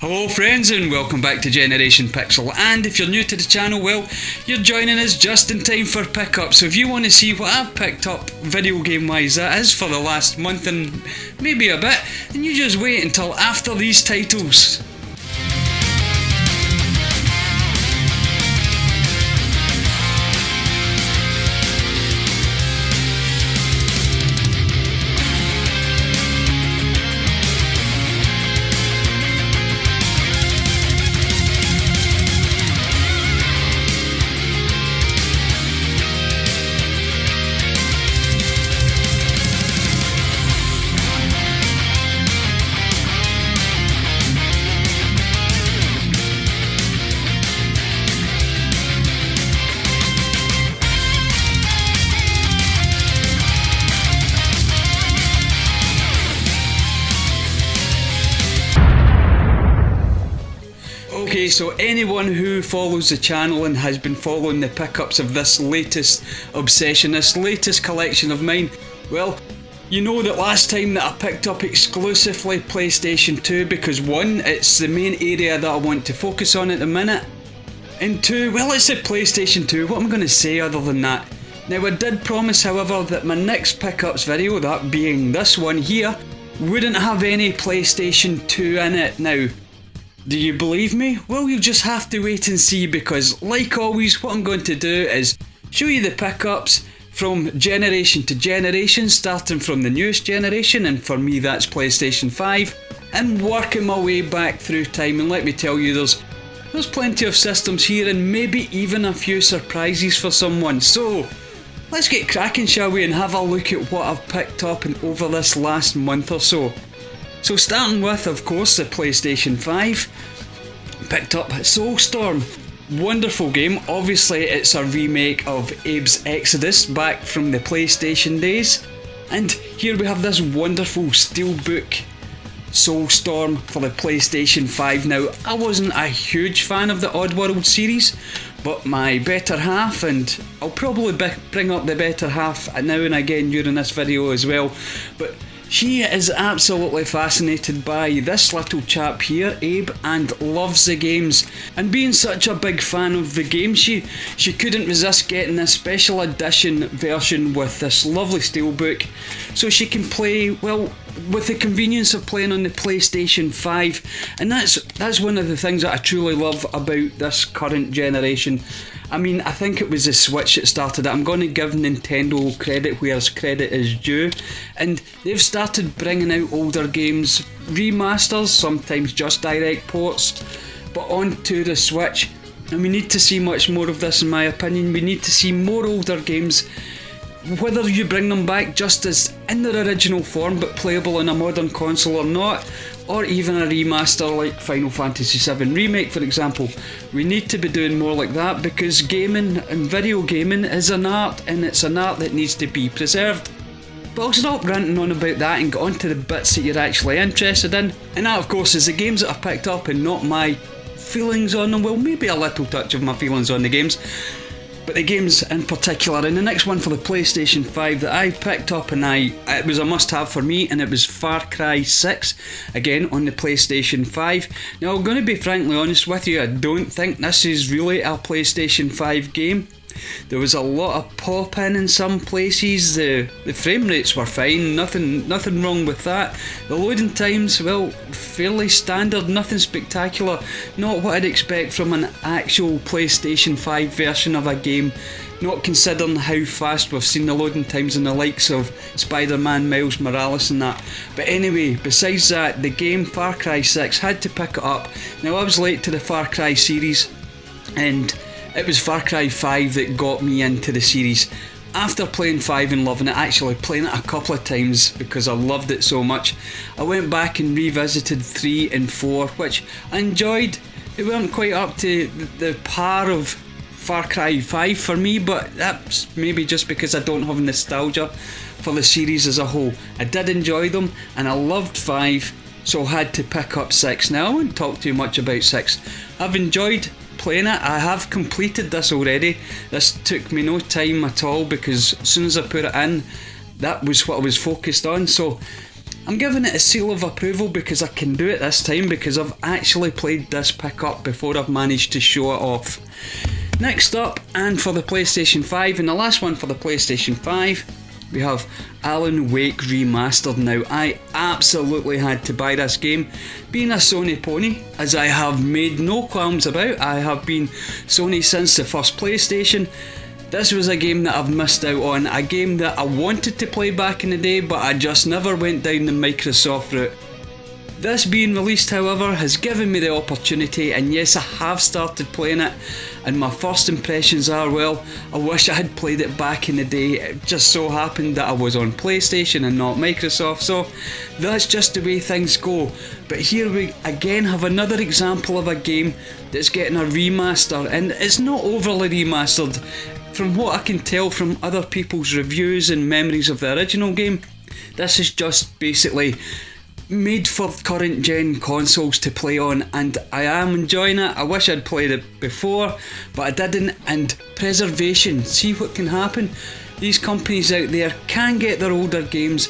Hello friends and welcome back to Generation Pixel, and if you're new to the channel, well, you're joining us just in time for pickup. So if you want to see what I've picked up video game wise, that is for the last month and maybe a bit, then you just wait until after these titles. Okay, so anyone who follows the channel and has been following the pickups of this latest obsession, this latest collection of mine, well, you know that last time that I picked up exclusively PlayStation 2 because one, it's the main area that I want to focus on at the minute, and two, well, it's the PlayStation 2, what am I going to say other than that? Now I did promise, however, that my next pickups video, that being this one here, wouldn't have any PlayStation 2 in it. Now, do you believe me? Well, you'll just have to wait and see, because like always what I'm going to do is show you the pickups from generation to generation, starting from the newest generation, and for me that's PlayStation 5, and working my way back through time. And let me tell you, there's plenty of systems here and maybe even a few surprises for someone. So let's get cracking, shall we, and have a look at what I've picked up over this last month or so. So starting with, of course, the PlayStation 5, picked up Soulstorm. Wonderful game. Obviously it's a remake of Abe's Exodus back from the PlayStation days. And here we have this wonderful steelbook Soulstorm for the PlayStation 5. Now, I wasn't a huge fan of the Oddworld series, but my better half, and I'll probably bring up the better half now and again during this video as well, but she is absolutely fascinated by this little chap here, Abe, and loves the games. And being such a big fan of the game, she couldn't resist getting this special edition version with this lovely steelbook, so she can play, well, with the convenience of playing on the PlayStation 5. And that's one of the things that I truly love about this current generation. I mean, I think it was the Switch that started it. I'm going to give Nintendo credit where credit is due, and they've started bringing out older games, remasters, sometimes just direct ports, but onto the Switch. And we need to see much more of this, in my opinion. We need to see more older games, whether you bring them back just as in their original form but playable on a modern console or not, or even a remaster like Final Fantasy VII Remake, for example. We need to be doing more like that, because gaming and video gaming is an art, and it's an art that needs to be preserved. But I'll stop ranting on about that and get on to the bits that you're actually interested in, and that of course is the games that I've picked up and not my feelings on them. Well, maybe a little touch of my feelings on the games, but the games in particular. And the next one for the PlayStation 5 that I picked up, and it was a must-have for me, and it was Far Cry 6, again on the PlayStation 5. Now, I'm going to be frankly honest with you, I don't think this is really a PlayStation 5 game. There was a lot of pop-in some places, the frame rates were fine, nothing wrong with that. The loading times, well, fairly standard, nothing spectacular, not what I'd expect from an actual PlayStation 5 version of a game, not considering how fast we've seen the loading times in the likes of Spider-Man, Miles Morales and that. But anyway, besides that, the game Far Cry 6, had to pick it up. Now, I was late to the Far Cry series, and it was Far Cry 5 that got me into the series. After playing 5 and loving it, actually playing it a couple of times because I loved it so much, I went back and revisited 3 and 4, which I enjoyed. They weren't quite up to the par of Far Cry 5 for me, but that's maybe just because I don't have nostalgia for the series as a whole. I did enjoy them, and I loved 5, so I had to pick up 6. Now, I won't talk too much about 6. I've enjoyed playing it. I have completed this already. This took me no time at all, because as soon as I put it in, that was what I was focused on. So I'm giving it a seal of approval because I can do it this time, because I've actually played this pickup before I've managed to show it off. Next up, and for the PlayStation 5, and the last one for the PlayStation 5, we have Alan Wake Remastered. Now, I absolutely had to buy this game. Being a Sony pony, as I have made no qualms about, I have been Sony since the first PlayStation. This was a game that I've missed out on, a game that I wanted to play back in the day, but I just never went down the Microsoft route. This being released, however, has given me the opportunity, and yes, I have started playing it, and my first impressions are, well, I wish I had played it back in the day. It just so happened that I was on PlayStation and not Microsoft, so that's just the way things go. But here we again have another example of a game that's getting a remaster, and it's not overly remastered. From what I can tell from other people's reviews and memories of the original game, this is just basically made for current gen consoles to play on, and I am enjoying it. I wish I'd played it before, but I didn't. And preservation, see what can happen. These companies out there can get their older games,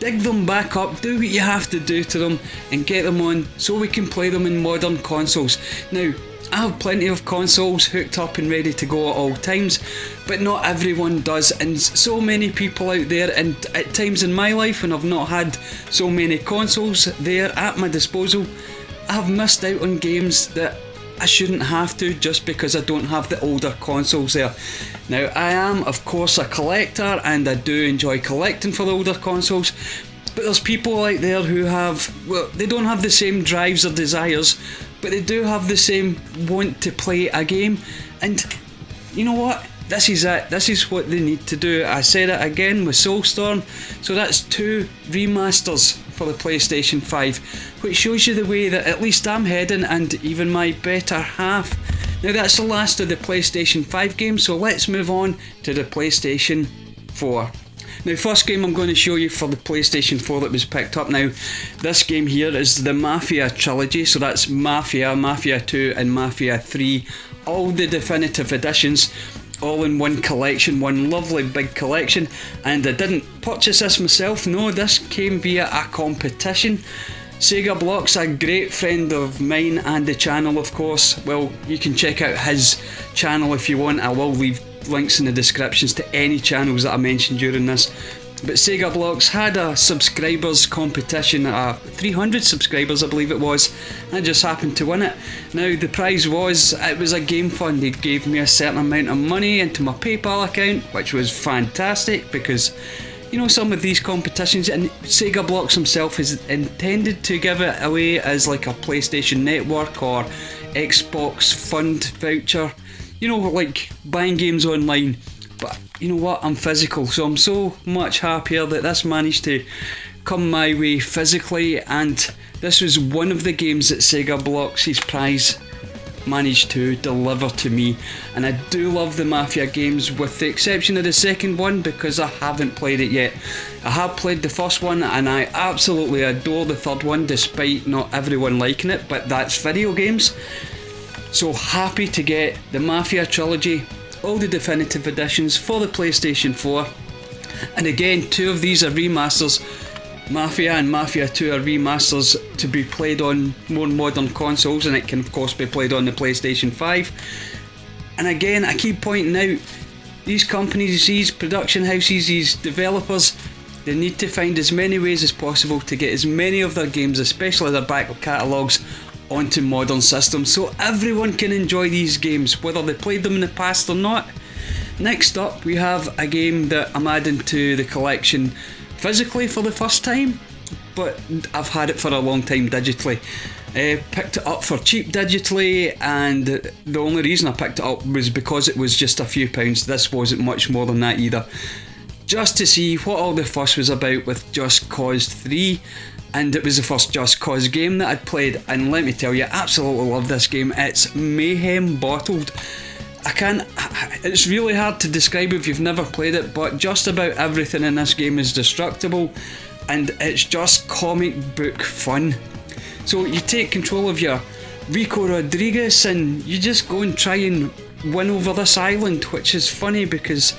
dig them back up, do what you have to do to them, and get them on so we can play them in modern consoles. Now, I have plenty of consoles hooked up and ready to go at all times, but not everyone does, and so many people out there, and at times in my life when I've not had so many consoles there at my disposal, I have missed out on games that I shouldn't have to just because I don't have the older consoles there. Now, I am of course a collector, and I do enjoy collecting for the older consoles, but there's people out there who have, well, they don't have the same drives or desires, but they do have the same want to play a game, and you know what? This is it. This is what they need to do. I said it again with Soulstorm, so that's 2 remasters for the PlayStation 5, which shows you the way that at least I'm heading, and even my better half. Now, that's the last of the PlayStation 5 games, so let's move on to the PlayStation 4. Now, first game I'm going to show you for the PlayStation 4 that was picked up. Now, this game here is the Mafia Trilogy, so that's Mafia, Mafia 2 and Mafia 3, all the definitive editions, all in one collection, one lovely big collection. And I didn't purchase this myself, no, this came via a competition. SEGABlocks, a great friend of mine and the channel, of course. Well, you can check out his channel if you want. I will leave links in the descriptions to any channels that I mentioned during this. But SEGABlocks had a subscribers competition, 300 subscribers I believe it was, and I just happened to win it. Now, the prize was, it was a game fund. They gave me a certain amount of money into my PayPal account, which was fantastic because, you know, some of these competitions, and SEGABlocks himself is intended to give it away as like a PlayStation Network or Xbox Fund voucher, you know, like buying games online. But you know what, I'm physical, so I'm so much happier that this managed to come my way physically, and this was one of the games that SEGABlocks' prize managed to deliver to me. And I do love the Mafia games, with the exception of the second one, because I haven't played it yet. I have played the first one and I absolutely adore the third one, despite not everyone liking it, but that's video games. So happy to get the Mafia Trilogy, all the definitive editions for the PlayStation 4. And again, 2 of these are remasters. Mafia and Mafia 2 are remasters to be played on more modern consoles, and it can of course be played on the PlayStation 5. And again, I keep pointing out, these companies, these production houses, these developers, they need to find as many ways as possible to get as many of their games, especially their back catalogues, onto modern systems so everyone can enjoy these games, whether they played them in the past or not. Next up, we have a game that I'm adding to the collection physically for the first time, but I've had it for a long time digitally. Picked it up for cheap digitally, and the only reason I picked it up was because it was just a few pounds. This wasn't much more than that either. Just to see what all the fuss was about with Just Cause 3. And it was the first Just Cause game that I'd played, and let me tell you, I absolutely love this game. It's mayhem bottled. It's really hard to describe if you've never played it, but just about everything in this game is destructible, and it's just comic book fun. So you take control of your Rico Rodriguez and you just go and try and win over this island, which is funny because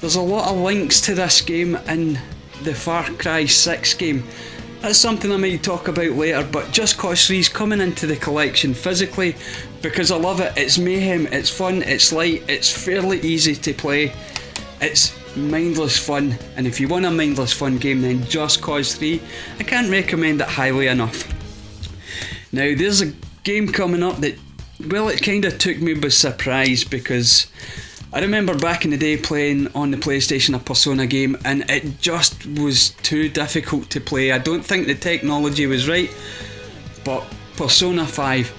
there's a lot of links to this game in the Far Cry 6 game. That's something I might talk about later, but Just Cause 3 is coming into the collection physically because I love it. It's mayhem, it's fun, it's light, it's fairly easy to play, it's mindless fun, and if you want a mindless fun game, then Just Cause 3, I can't recommend it highly enough. Now there's a game coming up that, well, it kind of took me by surprise because I remember back in the day playing on the PlayStation a Persona game and it just was too difficult to play. I don't think the technology was right, but Persona 5,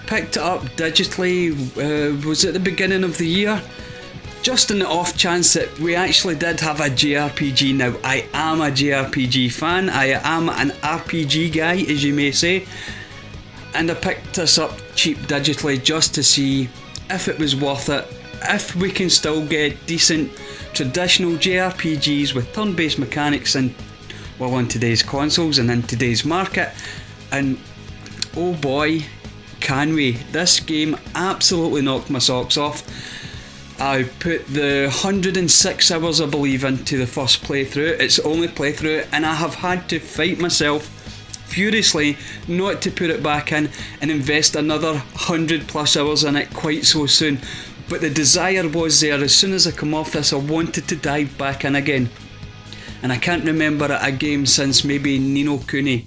picked it up digitally, was at the beginning of the year, just in the off chance that we actually did have a JRPG. Now I am a JRPG fan, I am an RPG guy, as you may say, and I picked this up cheap digitally just to see if it was worth it, if we can still get decent traditional JRPGs with turn-based mechanics and, well, on today's consoles and in today's market. And oh boy, can we. This game absolutely knocked my socks off. I put the 106 hours, I believe, into the first playthrough. It's the only playthrough, and I have had to fight myself furiously not to put it back in and invest another 100 plus hours in it quite so soon. But the desire was there. As soon as I come off this, I wanted to dive back in again. And I can't remember a game since maybe Ni no Kuni.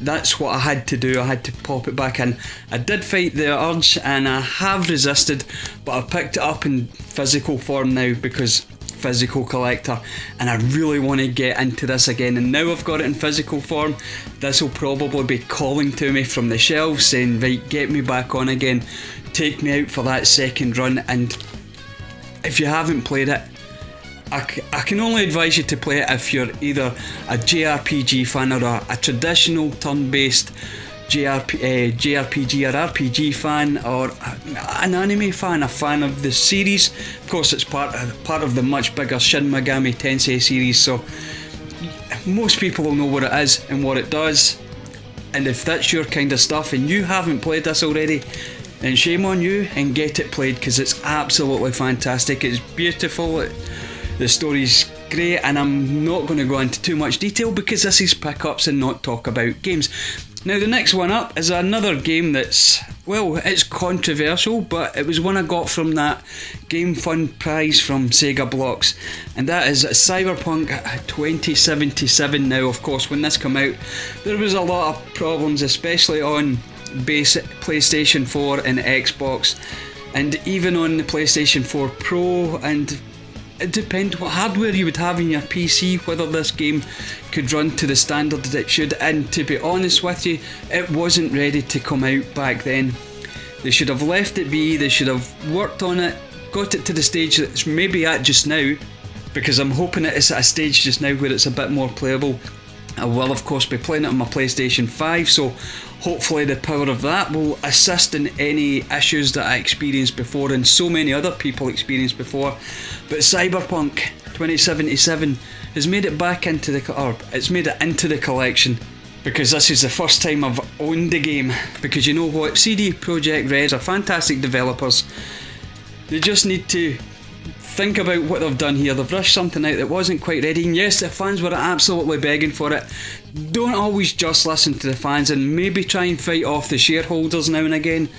That's what I had to do. I had to pop it back in. I did fight the urge and I have resisted, but I've picked it up in physical form now because physical collector, and I really want to get into this again. And now I've got it in physical form, this will probably be calling to me from the shelves saying, right, get me back on again, take me out for that second run. And if you haven't played it, I can only advise you to play it if you're either a JRPG fan or a traditional turn-based JRPG or RPG fan, or an anime fan, a fan of the series. Of course, it's part of the much bigger Shin Megami Tensei series, so most people will know what it is and what it does. And if that's your kind of stuff and you haven't played this already, then shame on you, and get it played because it's absolutely fantastic. It's beautiful, the story's great, and I'm not going to go into too much detail because this is pickups and not talk about games. Now the next one up is another game that's, well, it's controversial, but it was one I got from that Game Fund prize from SEGABlocks, and that is Cyberpunk 2077. Now, of course, when this came out, there was a lot of problems, especially on basic PlayStation 4 and Xbox, and even on the PlayStation 4 Pro, and it depends what hardware you would have in your PC, whether this game could run to the standard that it should. And to be honest with you, it wasn't ready to come out back then. They should have left it be, they should have worked on it, got it to the stage that it's maybe at just now, because I'm hoping it's at a stage just now where it's a bit more playable. I will of course be playing it on my PlayStation 5, so hopefully the power of that will assist in any issues that I experienced before and so many other people experienced before. But Cyberpunk 2077 has made it back into the collection, because this is the first time I've owned the game. Because you know what, CD Projekt Red are fantastic developers. They just need to think about what they've done here. They've rushed something out that wasn't quite ready, and yes, the fans were absolutely begging for it. Don't always just listen to the fans, and maybe try and fight off the shareholders now and again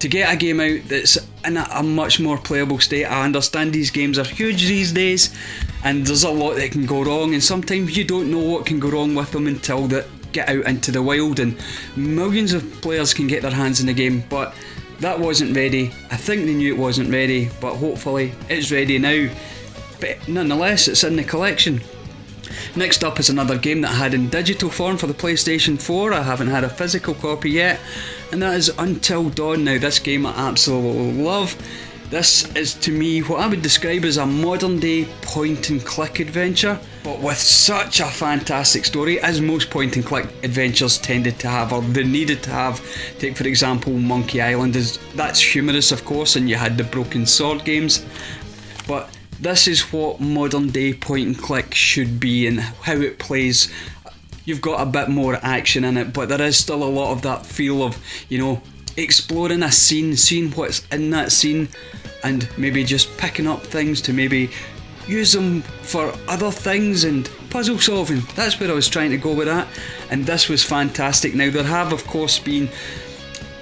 to get a game out that's in a much more playable state. I understand these games are huge these days and there's a lot that can go wrong, and sometimes you don't know what can go wrong with them until they get out into the wild and millions of players can get their hands in the game. But that wasn't ready. I think they knew it wasn't ready, but hopefully it's ready now. But nonetheless, it's in the collection. Next up is another game that I had in digital form for the PlayStation 4. I haven't had a physical copy yet, and that is Until Dawn. Now this game I absolutely love. This is, to me, what I would describe as a modern day point and click adventure, but with such a fantastic story, as most point and click adventures tended to have, or they needed to have. Take for example Monkey Island, that's humorous of course, and you had the Broken Sword games, but this is what modern day point and click should be and how it plays. You've got a bit more action in it, but there is still a lot of that feel of, you know, exploring a scene, seeing what's in that scene, and maybe just picking up things to maybe use them for other things and puzzle solving. That's where I was trying to go with that, and this was fantastic. Now there have of course been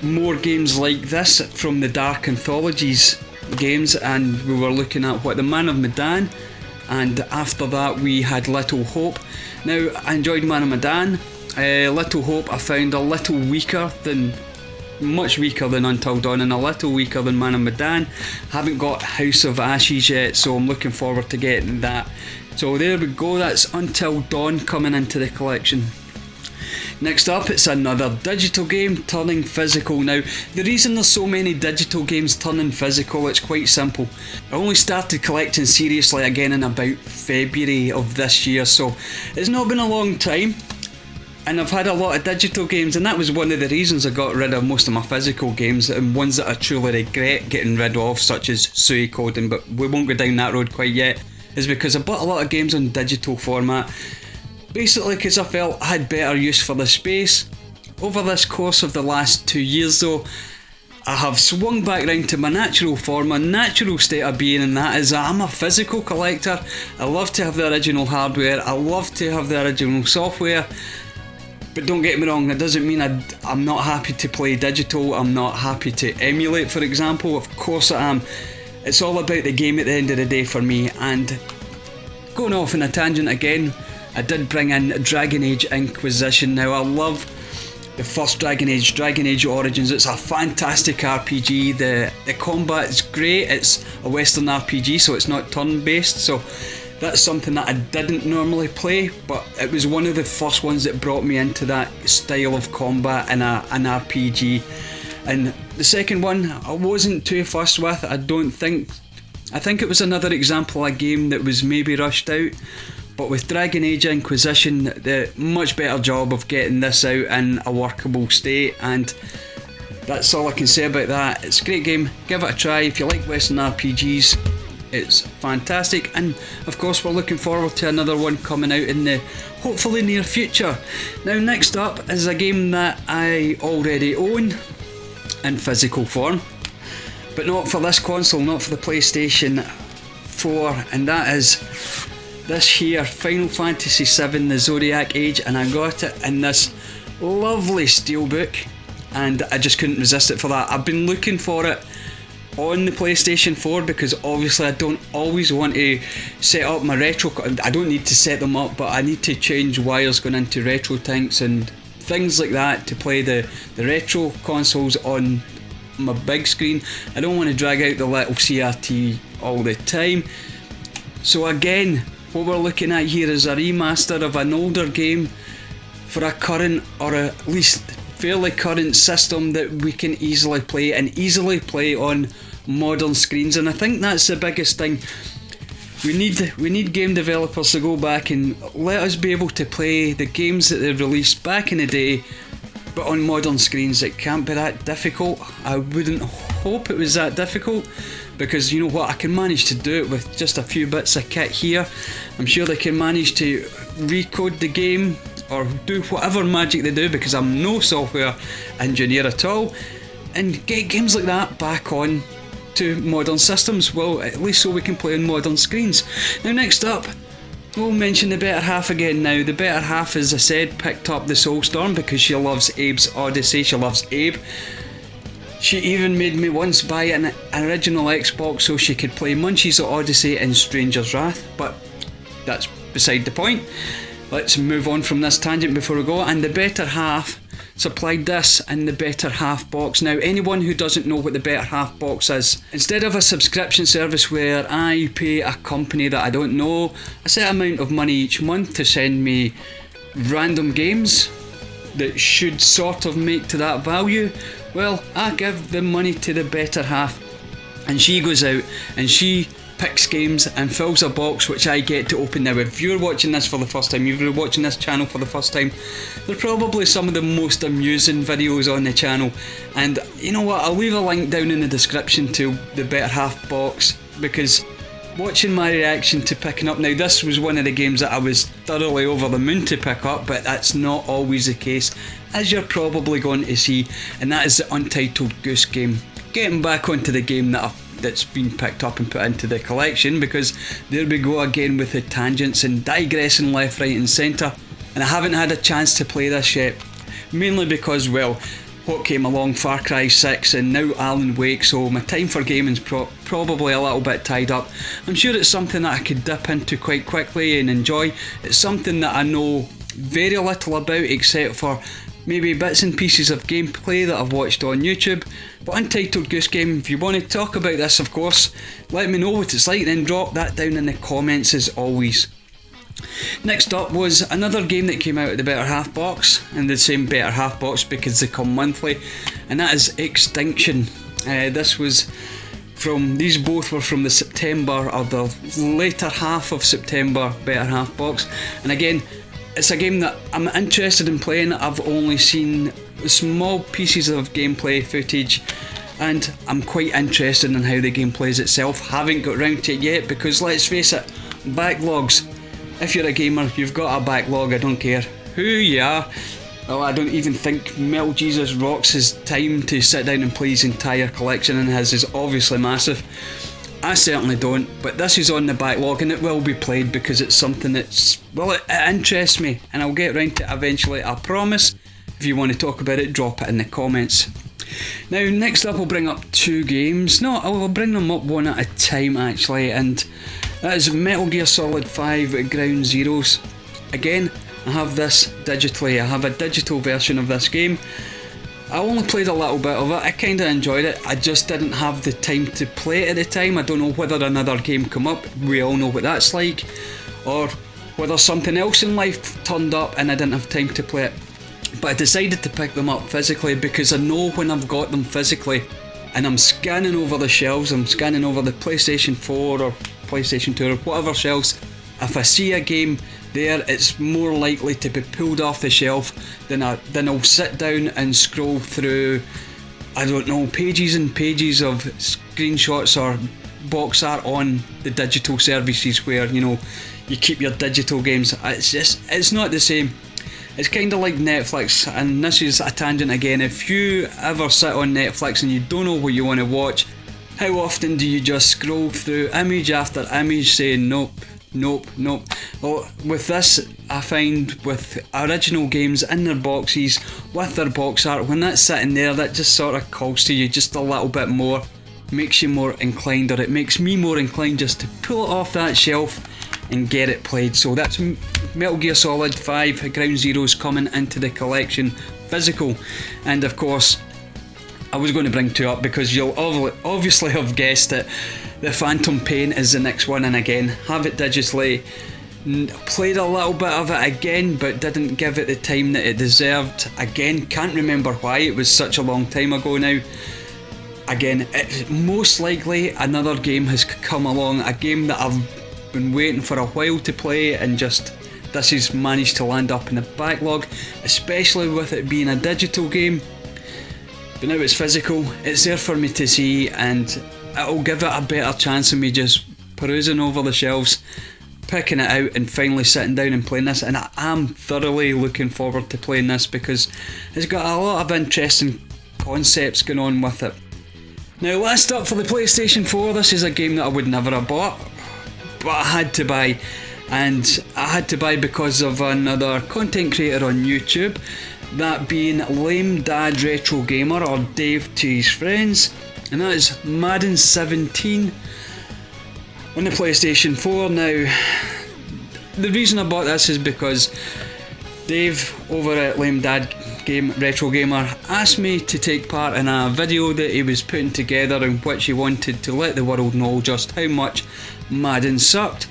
more games like this from the Dark Anthologies games, and we were looking at the Man of Medan, and after that we had Little Hope. Now I enjoyed Man of Medan. Little Hope I found a little weaker than, much weaker than Until Dawn, and a little weaker than Man of Medan. Haven't got House of Ashes yet, so I'm looking forward to getting that. So there we go, that's Until Dawn coming into the collection. Next up, it's another digital game turning physical. Now, the reason there's so many digital games turning physical, it's quite simple. I only started collecting seriously again in about February of this year, so it's not been a long time. And I've had a lot of digital games, and that was one of the reasons I got rid of most of my physical games, and ones that I truly regret getting rid of, such as Suikoden, but we won't go down that road quite yet, is because I bought a lot of games on digital format. Basically because I felt I had better use for the space. Over this course of the last 2 years though, I have swung back round to my natural form, my natural state of being, and that is I'm a physical collector. I love to have the original hardware, I love to have the original software, but don't get me wrong, that doesn't mean I'm not happy to play digital, I'm not happy to emulate, for example. Of course I am. It's all about the game at the end of the day for me. And going off on a tangent again, I did bring in Dragon Age Inquisition. Now I love the first Dragon Age Origins. It's a fantastic RPG. The combat is great. It's a Western RPG, so it's not turn based, so that's something that I didn't normally play, but it was one of the first ones that brought me into that style of combat in an RPG. And the second one I wasn't too fussed with. I think it was another example of a game that was maybe rushed out. But with Dragon Age Inquisition, the much better job of getting this out in a workable state, and that's all I can say about that. It's a great game, give it a try. If you like Western RPGs, it's fantastic, and of course we're looking forward to another one coming out in the hopefully near future. Now next up is a game that I already own in physical form, but not for this console, not for the PlayStation 4, and that is this here, Final Fantasy VII, the Zodiac Age, and I got it in this lovely steelbook, and I just couldn't resist it for that. I've been looking for it on the PlayStation 4 because obviously I don't always want to set up my retro, I don't need to set them up, but I need to change wires going into retro tanks and things like that to play the retro consoles on my big screen. I don't want to drag out the little CRT all the time. So again, what we're looking at here is a remaster of an older game for a current, or at least fairly current system that we can easily play, and easily play on modern screens. And I think that's the biggest thing. We need game developers to go back and let us be able to play the games that they released back in the day, but on modern screens. It can't be that difficult. I wouldn't hope it was that difficult, because you know what, I can manage to do it with just a few bits of kit here. I'm sure they can manage to recode the game or do whatever magic they do, because I'm no software engineer at all, and get games like that back on to modern systems. Well, at least so we can play on modern screens. Now next up, we'll mention the better half again. Now the better half, as I said, picked up the Soulstorm because she loves Abe's Odyssey, she loves Abe. She even made me once buy an original Xbox so she could play Munchie's Odyssey and Stranger's Wrath, but that's beside the point. Let's move on from this tangent before we go. And the better half supplied this in the better half box. Now anyone who doesn't know what the better half box is, instead of a subscription service where I pay a company that I don't know a set amount of money each month to send me random games that should sort of make to that value, well, I give the money to the better half, and she goes out and she picks games and fills a box which I get to open. Now if you're watching this for the first time, if you're watching this channel for the first time, they're probably some of the most amusing videos on the channel, and you know what, I'll leave a link down in the description to the better half box, because watching my reaction to picking up, now this was one of the games that I was thoroughly over the moon to pick up, but that's not always the case, as you're probably going to see, and that is the Untitled Goose game. getting back onto the game that's been picked up and put into the collection, because there we go again with the tangents and digressing left, right and centre, and I haven't had a chance to play this yet, mainly because, well, what came along, Far Cry 6 and now Alan Wake, so my time for gaming's probably a little bit tied up. I'm sure it's something that I could dip into quite quickly and enjoy. It's something that I know very little about, except for maybe bits and pieces of gameplay that I've watched on YouTube. But Untitled Goose Game, if you want to talk about this, of course, let me know what it's like, then drop that down in the comments as always. Next up was another game that came out at the Better Half box, and the same Better Half box because they come monthly, and that is Extinction. These both were from the September or the later half of September Better Half box, and again, it's a game that I'm interested in playing. I've only seen small pieces of gameplay footage and I'm quite interested in how the game plays itself. Haven't got round to it yet because, let's face it, backlogs. If you're a gamer, you've got a backlog, I don't care who you are. Well, I don't even think Metal Jesus Rocks his time to sit down and play his entire collection, and his is obviously massive. I certainly don't, but this is on the backlog and it will be played because it's something that's, well, it interests me and I'll get round to it eventually, I promise. If you want to talk about it, drop it in the comments. Now, next up I'll bring up two games. No, I'll bring them up one at a time actually, and that is Metal Gear Solid 5 Ground Zeroes. Again, I have this digitally, I have a digital version of this game. I only played a little bit of it, I kinda enjoyed it, I just didn't have the time to play it at the time. I don't know whether another game come up, we all know what that's like, or whether something else in life turned up and I didn't have time to play it. But I decided to pick them up physically because I know when I've got them physically and I'm scanning over the shelves, I'm scanning over the PlayStation 4 or PlayStation 2 or whatever shelves, if I see a game there, it's more likely to be pulled off the shelf than I'll sit down and scroll through, I don't know, pages and pages of screenshots or box art on the digital services where, you know, you keep your digital games. It's not the same. It's kind of like Netflix, and this is a tangent again. If you ever sit on Netflix and you don't know what you want to watch, how often do you just scroll through image after image saying nope, nope, nope? Well, with this, I find with original games in their boxes, with their box art, when that's sitting there, that just sort of calls to you just a little bit more, makes you more inclined, or it makes me more inclined just to pull it off that shelf and get it played. So that's Metal Gear Solid 5 Ground Zeroes coming into the collection physical. And of course, I was going to bring two up because you'll obviously have guessed it. The Phantom Pain is the next one, and again, have it digitally. Played a little bit of it again, but didn't give it the time that it deserved. Again, can't remember why, it was such a long time ago now. Again, most likely another game has come along, a game that I've been waiting for a while to play, and just this has managed to land up in the backlog, especially with it being a digital game. But now it's physical, it's there for me to see, and it'll give it a better chance of me just perusing over the shelves, picking it out and finally sitting down and playing this. And I am thoroughly looking forward to playing this because it's got a lot of interesting concepts going on with it. Now, last up for the PlayStation 4, this is a game that I would never have bought, but I had to buy. And I had to buy because of another content creator on YouTube, that being Lame Dad Retro Gamer, or Dave to his friends, and that is Madden 17 on the PlayStation 4. Now, the reason I bought this is because Dave over at Lame Dad Retro Gamer asked me to take part in a video that he was putting together in which he wanted to let the world know just how much Madden sucked.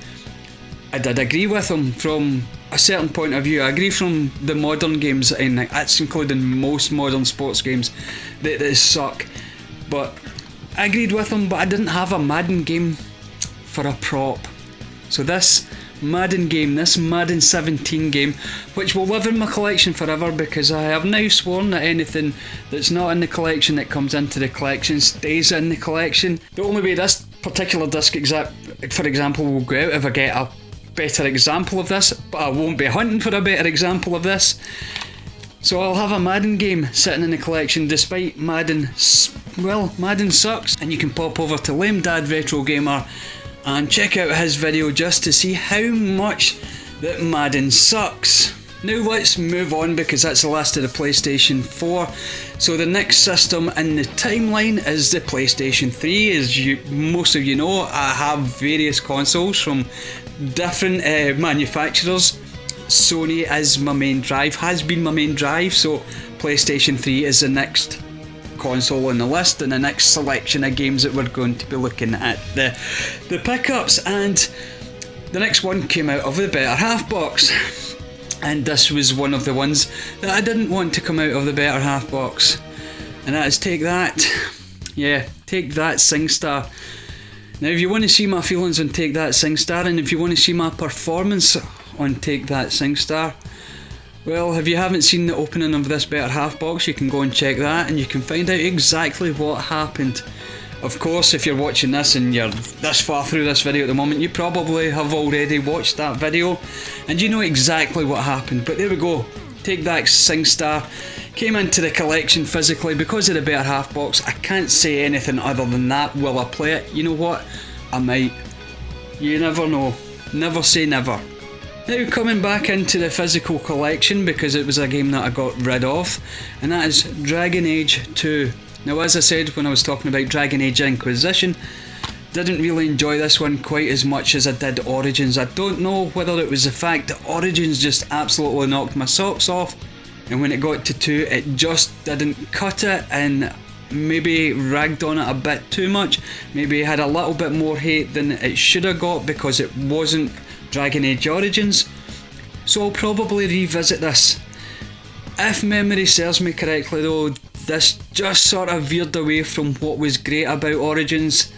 I did agree with him from a certain point of view. I agree from the modern games, and that's including most modern sports games, that they suck. But I agreed with him, but I didn't have a Madden game for a prop. So this Madden game, this Madden 17 game, which will live in my collection forever because I have now sworn that anything that's not in the collection that comes into the collection stays in the collection. The only way this particular disc, for example, will go out if I get a better example of this, but I won't be hunting for a better example of this. So I'll have a Madden game sitting in the collection, despite Madden well, Madden sucks, and you can pop over to Lame Dad Retro Gamer and check out his video just to see how much that Madden sucks. Now let's move on, because that's the last of the PlayStation 4. So the next system in the timeline is the PlayStation 3. As most of you know, I have various consoles from different manufacturers. Sony is my main drive, has been my main drive, so PlayStation 3 is the next console on the list and the next selection of games that we're going to be looking at the pickups. And the next one came out of the Better Half box, and this was one of the ones that I didn't want to come out of the Better Half box, and that is Take That. Yeah, Take That SingStar. Now if you want to see my feelings on Take That SingStar, and if you want to see my performance on Take That SingStar, well, if you haven't seen the opening of this Better Half box, you can go and check that and you can find out exactly what happened. Of course, if you're watching this and you're this far through this video at the moment, you probably have already watched that video and you know exactly what happened. But there we go, Take That SingStar came into the collection physically because of the Better Half box. I can't say anything other than that. Will I play it? You know what? I might. You never know. Never say never. Now coming back into the physical collection, because it was a game that I got rid of, and that is Dragon Age 2. Now as I said when I was talking about Dragon Age Inquisition, didn't really enjoy this one quite as much as I did Origins. I don't know whether it was the fact that Origins just absolutely knocked my socks off, and when it got to 2 it just didn't cut it and maybe ragged on it a bit too much. Maybe it had a little bit more hate than it should have got because it wasn't Dragon Age Origins. So I'll probably revisit this. If memory serves me correctly though, this just sort of veered away from what was great about Origins,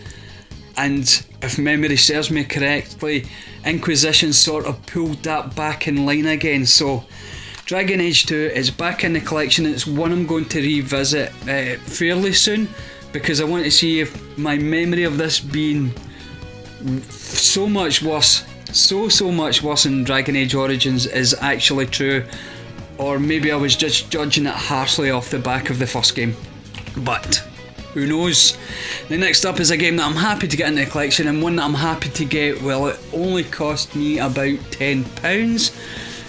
and if memory serves me correctly, Inquisition sort of pulled that back in line again. So Dragon Age 2 is back in the collection. It's one I'm going to revisit fairly soon, because I want to see if my memory of this being so much worse, so much worse than Dragon Age Origins is actually true, or maybe I was just judging it harshly off the back of the first game. But who knows? The next up is a game that I'm happy to get into the collection, and one that I'm happy to get. Well, it only cost me about £10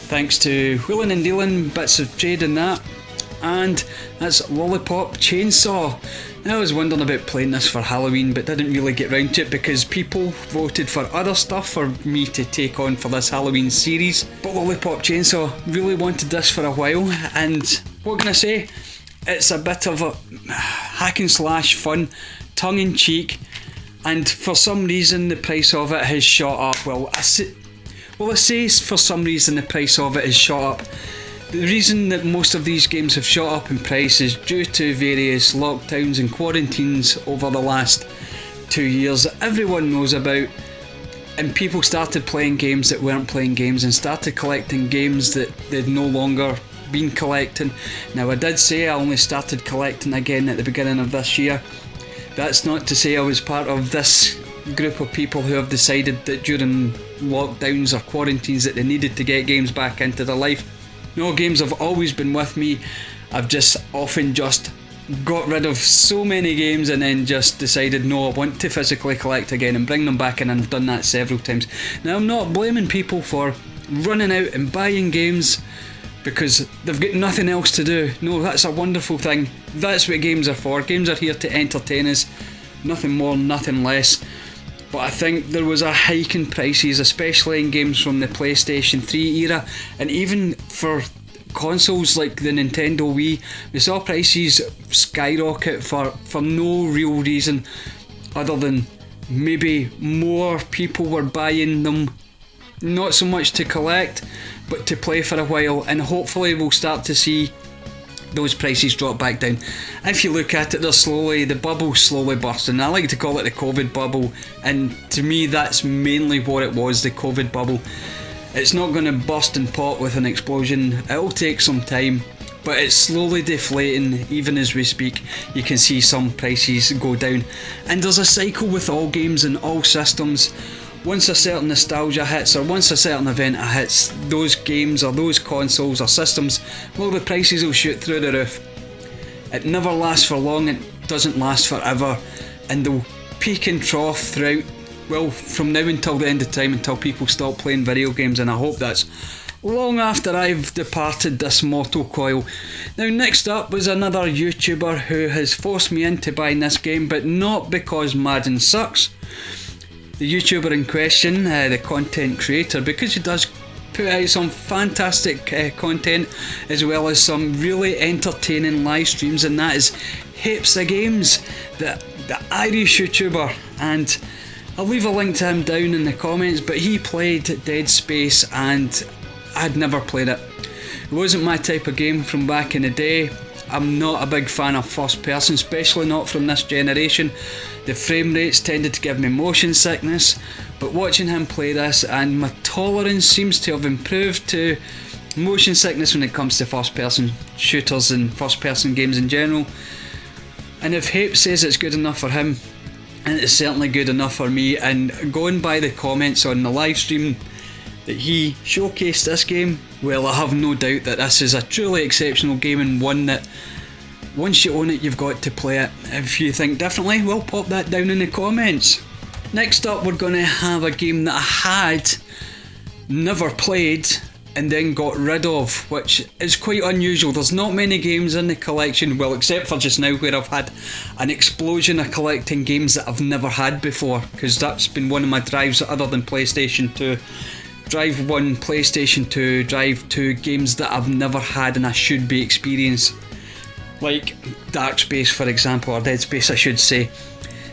thanks to wheeling and dealing, bits of trade and that, and that's Lollipop Chainsaw. Now, I was wondering about playing this for Halloween, but didn't really get round to it because people voted for other stuff for me to take on for this Halloween series. But Lollipop Chainsaw, really wanted this for a while, and what can I say? It's a bit of a hack and slash fun, tongue in cheek, and for some reason the price of it has shot up. Well, I say for some reason the price of it has shot up. The reason that most of these games have shot up in price is due to various lockdowns and quarantines over the last 2 years that everyone knows about, and people started playing games that weren't playing games and started collecting games that they'd no longer been collecting. Now, I did say I only started collecting again at the beginning of this year. That's not to say I was part of this group of people who have decided that during lockdowns or quarantines that they needed to get games back into their life. No, games have always been with me. I've just often just got rid of so many games and then just decided no, I want to physically collect again and bring them back, and I've done that several times. Now, I'm not blaming people for running out and buying games because they've got nothing else to do. No, that's a wonderful thing. That's what games are for. Games are here to entertain us, nothing more, nothing less. But I think there was a hike in prices, especially in games from the PlayStation 3 era, and even for consoles like the Nintendo Wii, we saw prices skyrocket for no real reason other than maybe more people were buying them, not so much to collect, but to play for a while, and hopefully we'll start to see those prices drop back down. If you look at it, the bubble's slowly bursting. I like to call it the COVID bubble, and to me that's mainly what it was, the COVID bubble. It's not going to burst and pop with an explosion, it'll take some time, but it's slowly deflating. Even as we speak, you can see some prices go down, and there's a cycle with all games and all systems. Once a certain nostalgia hits, or once a certain event hits, those games or those consoles or systems, well, the prices will shoot through the roof. It never lasts for long, and doesn't last forever, and they'll peak and trough throughout, well, from now until the end of time, until people stop playing video games, and I hope that's long after I've departed this mortal coil. Now, next up was another YouTuber who has forced me into buying this game, but not because Madden sucks. The YouTuber in question, the content creator, because he does put out some fantastic content as well as some really entertaining live streams, and that is HeaaapsOGamez, the Irish YouTuber, and I'll leave a link to him down in the comments. But he played Dead Space and I'd never played it. It wasn't my type of game from back in the day. I'm not a big fan of first person, especially not from this generation. The frame rates tended to give me motion sickness, but watching him play this, and my tolerance seems to have improved to motion sickness when it comes to first person shooters and first person games in general. And if Haap says it's good enough for him, and it's certainly good enough for me. And going by the comments on the live stream that he showcased this game, well, I have no doubt that this is a truly exceptional game, and one that once you own it, you've got to play it. If you think differently, well, pop that down in the comments. Next up, we're going to have a game that I had never played and then got rid of, which is quite unusual. There's not many games in the collection, well, except for just now, where I've had an explosion of collecting games that I've never had before, because that's been one of my drives other than PlayStation 2. Drive 1, PlayStation 2, Drive 2, games that I've never had and I should be experiencing. Like Dark Space, for example, or Dead Space I should say.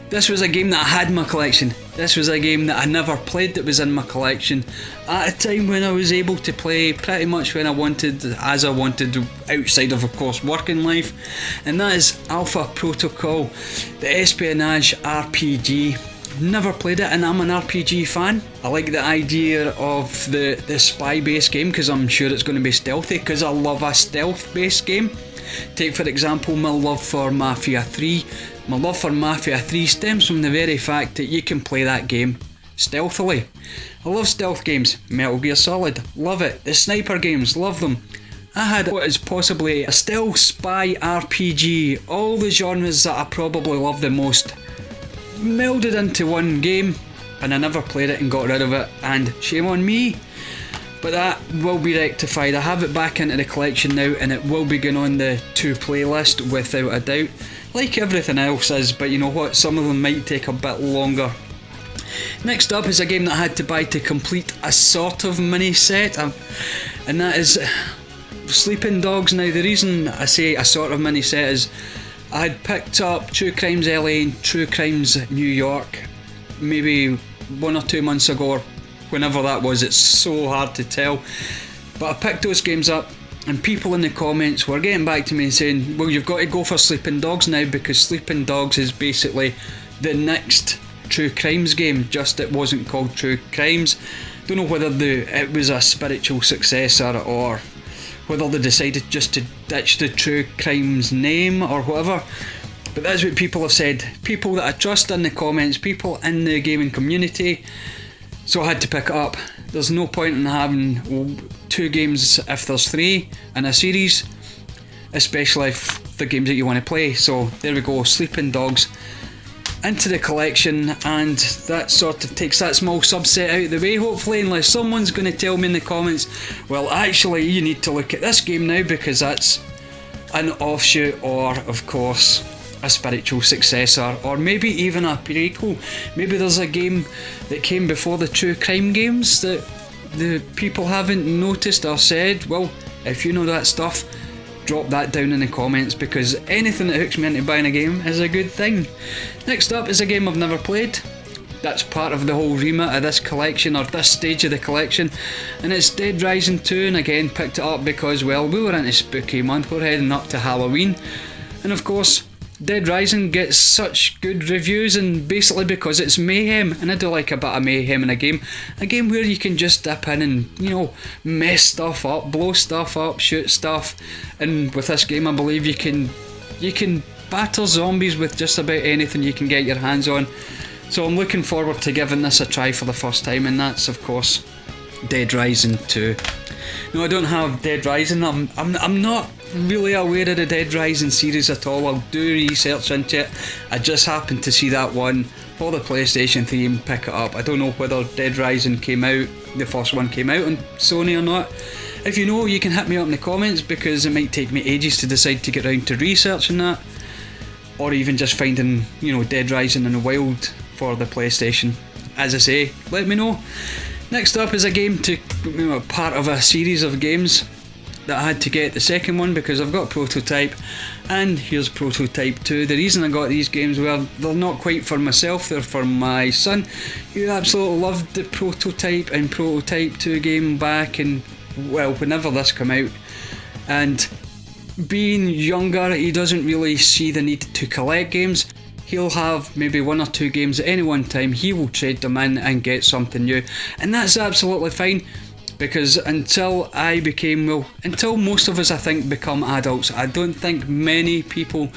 This was a game that I had in my collection. This was a game that I never played that was in my collection at a time when I was able to play pretty much when I wanted, as I wanted, outside of course, working life. And that is Alpha Protocol, the espionage RPG. Never played it, and I'm an RPG fan. I like the idea of the spy based game, because I'm sure it's going to be stealthy, because I love a stealth based game. Take for example my love for Mafia 3. My love for Mafia 3 stems from the very fact that you can play that game stealthily. I love stealth games. Metal Gear Solid, love it. The sniper games, love them. I had what is possibly a stealth spy RPG, all the genres that I probably love the most, melded into one game, and I never played it and got rid of it, and shame on me. But that will be rectified. I have it back into the collection now, and it will be going on the to play list without a doubt, like everything else is, but you know what, some of them might take a bit longer. Next up is a game that I had to buy to complete a sort of mini set, and that is Sleeping Dogs. Now the reason I say a sort of mini set is I had picked up True Crimes LA and True Crimes New York maybe 1 or 2 months ago, or whenever that was. It's so hard to tell, but I picked those games up, and people in the comments were getting back to me and saying, well, you've got to go for Sleeping Dogs now, because Sleeping Dogs is basically the next True Crimes game, just it wasn't called True Crimes. Don't know whether it was a spiritual successor, or whether they decided just to ditch the True Crimes name or whatever, but that's what people have said. People that I trust in the comments, people in the gaming community. So I had to pick it up. There's no point in having 2 games if there's 3 in a series, especially if the games that you want to play. So there we go, Sleeping Dogs into the collection, and that sort of takes that small subset out of the way, hopefully, unless someone's going to tell me in the comments, well, actually you need to look at this game now because that's an offshoot, or of course a spiritual successor, or maybe even a prequel. Maybe there's a game that came before the True Crime games that the people haven't noticed or said. Well, if you know that stuff, drop that down in the comments, because anything that hooks me into buying a game is a good thing. Next up is a game I've never played. That's part of the whole remit of this collection, or this stage of the collection, and it's Dead Rising 2, and again picked it up because, well, we were into spooky month, we're heading up to Halloween, and of course Dead Rising gets such good reviews, and basically because it's mayhem, and I do like a bit of mayhem in a game where you can just dip in and, you know, mess stuff up, blow stuff up, shoot stuff. And with this game I believe you can battle zombies with just about anything you can get your hands on. So I'm looking forward to giving this a try for the first time, and that's of course Dead Rising 2. No, I don't have Dead Rising. I'm not really aware of the Dead Rising series at all. I'll do research into it. I just happened to see that one for the PlayStation 3 and pick it up. I don't know whether Dead Rising came out, the first one came out on Sony or not. If you know, you can hit me up in the comments, because it might take me ages to decide to get around to researching that, or even just finding, you know, Dead Rising in the wild for the PlayStation. As I say, let me know. Next up is a game to, you know, part of a series of games that I had to get the second one because I've got Prototype, and here's Prototype 2. The reason I got these games, well, they're not quite for myself, they're for my son, who absolutely loved the Prototype and Prototype 2 game back in, well, whenever this came out. And being younger, he doesn't really see the need to collect games. He'll have maybe 1 or 2 games at any one time. He will trade them in and get something new, and that's absolutely fine, because until most of us, I think, become adults, I don't think many people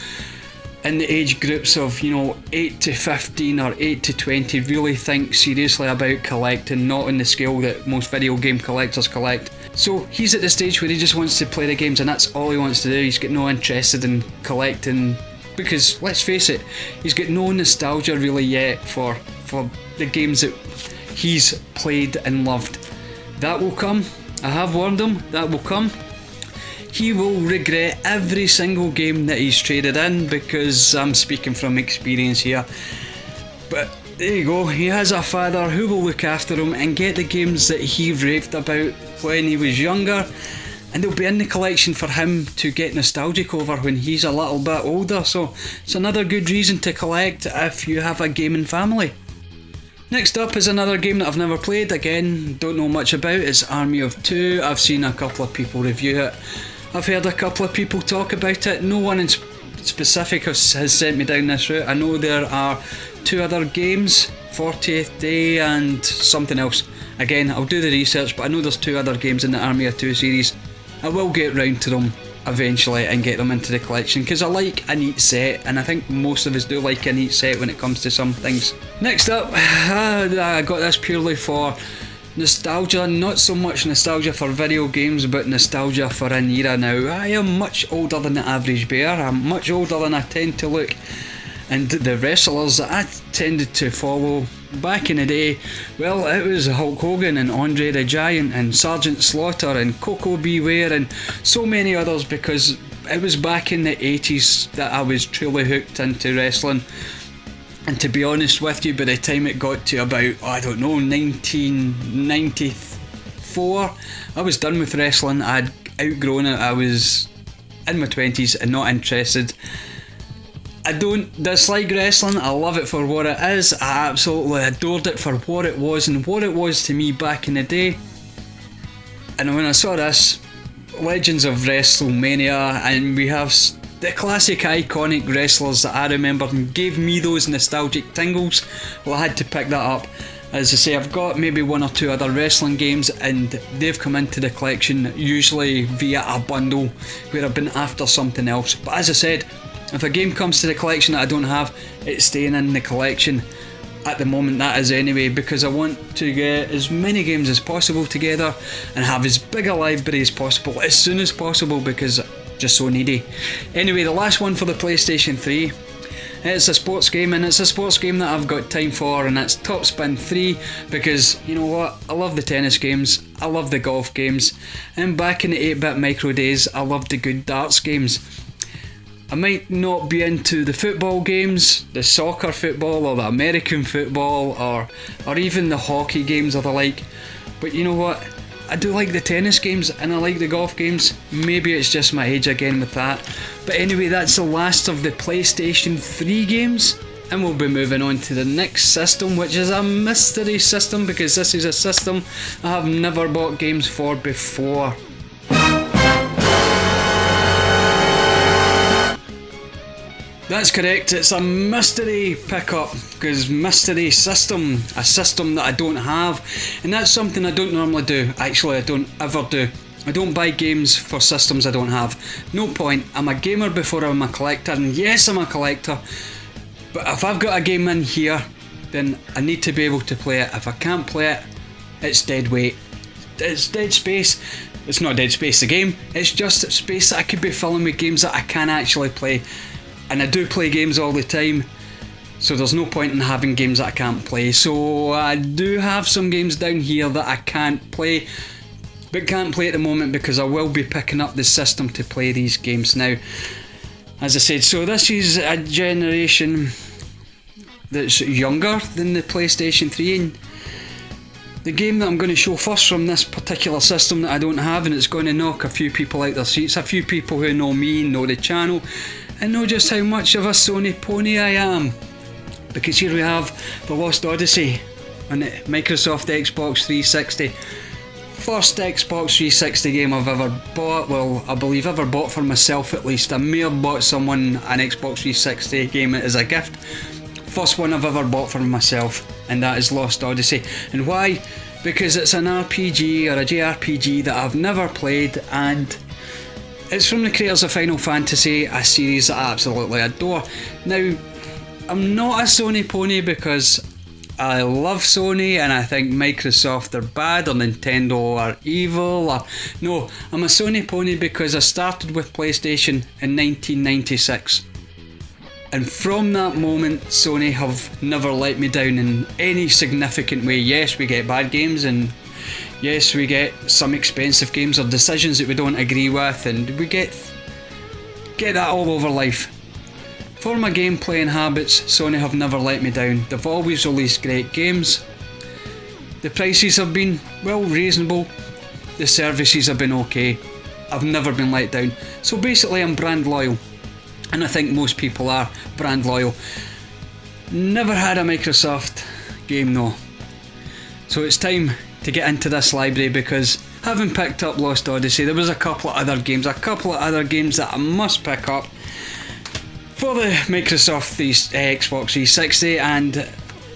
in the age groups of, you know, 8 to 15 or 8 to 20 really think seriously about collecting, not on the scale that most video game collectors collect. So he's at the stage where he just wants to play the games, and that's all he wants to do. He's got no interest in collecting, because let's face it, he's got no nostalgia really yet for the games that he's played and loved. That will come. I have warned him, that will come. He will regret every single game that he's traded in, because I'm speaking from experience here. But there you go, he has a father who will look after him and get the games that he raved about when he was younger, and they'll be in the collection for him to get nostalgic over when he's a little bit older. So it's another good reason to collect if you have a gaming family. Next up is another game that I've never played. Again, don't know much about. It's Army of Two. I've seen a couple of people review it. I've heard a couple of people talk about it. No one in specific has sent me down this route. I know there are 2 other games, 40th Day and something else. Again, I'll do the research, but I know there's 2 other games in the Army of Two series. I will get round to them eventually and get them into the collection, because I like a neat set, and I think most of us do like a neat set when it comes to some things. Next up, I got this purely for nostalgia, not so much nostalgia for video games, but nostalgia for an era now. I am much older than the average bear, I'm much older than I tend to look, and the wrestlers that I tended to follow back in the day, well, it was Hulk Hogan and Andre the Giant and Sergeant Slaughter and Coco Beware and so many others, because it was back in the 80s that I was truly hooked into wrestling. And to be honest with you, by the time it got to about, I don't know, 1994, I was done with wrestling. I'd outgrown it. I was in my 20s and not interested. I don't dislike wrestling, I love it for what it is. I absolutely adored it for what it was and what it was to me back in the day. And when I saw this, Legends of WrestleMania, and we have the classic iconic wrestlers that I remember and gave me those nostalgic tingles, well, I had to pick that up. As I say, I've got maybe 1 or 2 other wrestling games, and they've come into the collection usually via a bundle where I've been after something else. But as I said, if a game comes to the collection that I don't have, it's staying in the collection. At the moment, that is anyway, because I want to get as many games as possible together and have as big a library as possible as soon as possible, because I'm just so needy. Anyway, the last one for the PlayStation 3. It's a sports game, and it's a sports game that I've got time for, and it's Top Spin 3, because you know what, I love the tennis games, I love the golf games, and back in the 8-bit micro days, I loved the good darts games. I might not be into the football games, the soccer football or the American football, or even the hockey games or the like, but you know what, I do like the tennis games and I like the golf games. Maybe it's just my age again with that. But anyway, that's the last of the PlayStation 3 games, and we'll be moving on to the next system, which is a mystery system, because this is a system I have never bought games for before. That's correct, it's a mystery pickup, because mystery system, a system that I don't have, and that's something I don't normally do. Actually, I don't ever do. I don't buy games for systems I don't have. No point. I'm a gamer before I'm a collector, and yes, I'm a collector, but if I've got a game in here, then I need to be able to play it. If I can't play it, it's dead weight. It's dead space. It's not Dead Space the game, it's just space that I could be filling with games that I can actually play. And I do play games all the time, so there's no point in having games that I can't play. So I do have some games down here that I can't play, but can't play at the moment because I will be picking up the system to play these games now. As I said, so this is a generation that's younger than the PlayStation 3, and the game that I'm going to show first from this particular system that I don't have, and it's going to knock a few people out their seats, a few people who know me, know the channel, and know just how much of a Sony pony I am. Because here we have The Lost Odyssey on the Microsoft Xbox 360. First Xbox 360 game I've ever bought, well, I believe ever bought for myself at least. I may have bought someone an Xbox 360 game as a gift. First one I've ever bought for myself, and that is Lost Odyssey. And why? Because it's an RPG or a JRPG that I've never played, and it's from the creators of Final Fantasy, a series that I absolutely adore. Now, I'm not a Sony pony because I love Sony and I think Microsoft are bad or Nintendo are evil. No, I'm a Sony pony because I started with PlayStation in 1996. And from that moment, Sony have never let me down in any significant way. Yes, we get bad games, and yes, we get some expensive games or decisions that we don't agree with, and we get that all over life. For my game playing habits, Sony have never let me down. They've always released great games. The prices have been, well, reasonable. The services have been okay. I've never been let down. So basically I'm brand loyal. And I think most people are brand loyal. Never had a Microsoft game though. So it's time to get into this library, because having picked up Lost Odyssey, there was a couple of other games that I must pick up for the Microsoft Xbox 360, and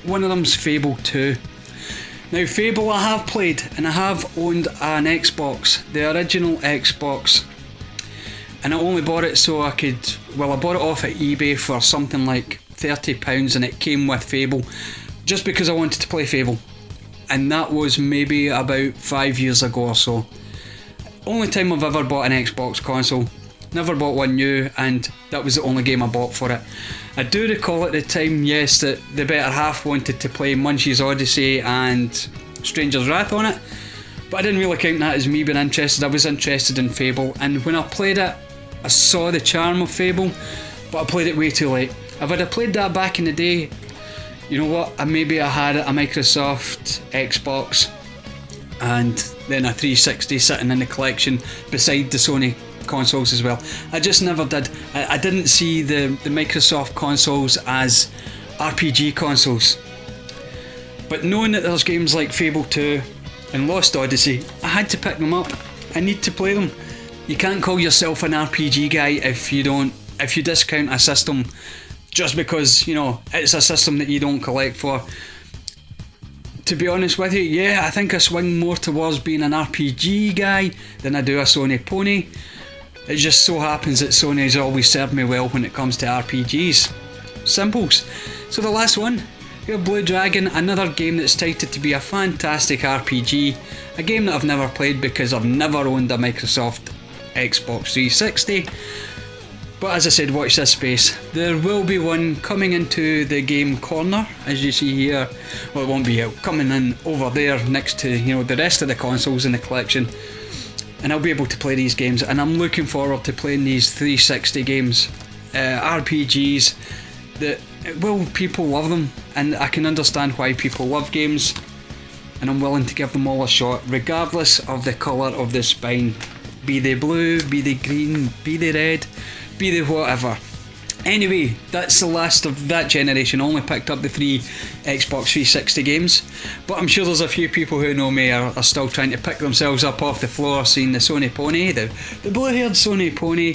one of them's Fable 2. Now Fable I have played, and I have owned an Xbox, the original Xbox. And I only bought it so I could, well, I bought it off at eBay for something like £30, and it came with Fable, just because I wanted to play Fable. And that was maybe about 5 years ago or so. Only time I've ever bought an Xbox console. Never bought one new, and that was the only game I bought for it. I do recall at the time, yes, that the better half wanted to play Munchie's Odyssey and Stranger's Wrath on it, but I didn't really count that as me being interested. I was interested in Fable, and when I played it, I saw the charm of Fable, but I played it way too late. If I'd have played that back in the day, you know what, maybe I had a Microsoft Xbox and then a 360 sitting in the collection beside the Sony consoles as well. I just never did. I didn't see the Microsoft consoles as RPG consoles. But knowing that there's games like Fable 2 and Lost Odyssey, I had to pick them up. I need to play them. You can't call yourself an RPG guy if you discount a system just because, you know, it's a system that you don't collect for. To be honest with you, yeah, I think I swing more towards being an RPG guy than I do a Sony pony. It just so happens that Sony's always served me well when it comes to RPGs. Simples. So the last one, we have Blue Dragon, another game that's touted to be a fantastic RPG. A game that I've never played because I've never owned a Microsoft Xbox 360. But as I said, watch this space. There will be one coming into the game corner, as you see here. Well, it won't be coming in over there next to, you know, the rest of the consoles in the collection. And I'll be able to play these games, and I'm looking forward to playing these 360 games, RPGs that, well, people love them, and I can understand why people love games, and I'm willing to give them all a shot, regardless of the colour of the spine. Be they blue, be they green, be they red, be they whatever. Anyway, that's the last of that generation. Only picked up the 3 Xbox 360 games, but I'm sure there's a few people who know me are still trying to pick themselves up off the floor seeing the Sony pony, the blue-haired Sony pony,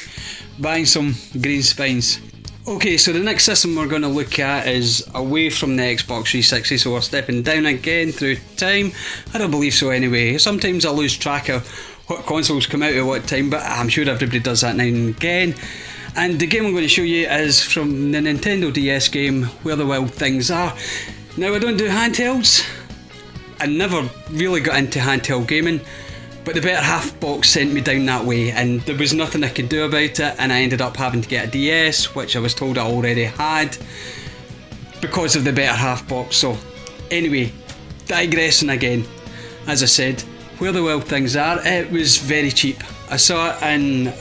buying some green spines. Okay, so the next system we're going to look at is away from the Xbox 360, so we're stepping down again through time. I don't believe so anyway. Sometimes I lose track of what consoles come out at what time, but I'm sure everybody does that now and again. And the game I'm going to show you is from the Nintendo DS game, Where the Wild Things Are. Now, I don't do handhelds. I never really got into handheld gaming, But the better half box sent me down that way, and there was nothing I could do about it, and I ended up having to get a DS, which I was told I already had because of the better half box. So anyway, digressing again, as I said, where the wild things are, it was very cheap. I saw it in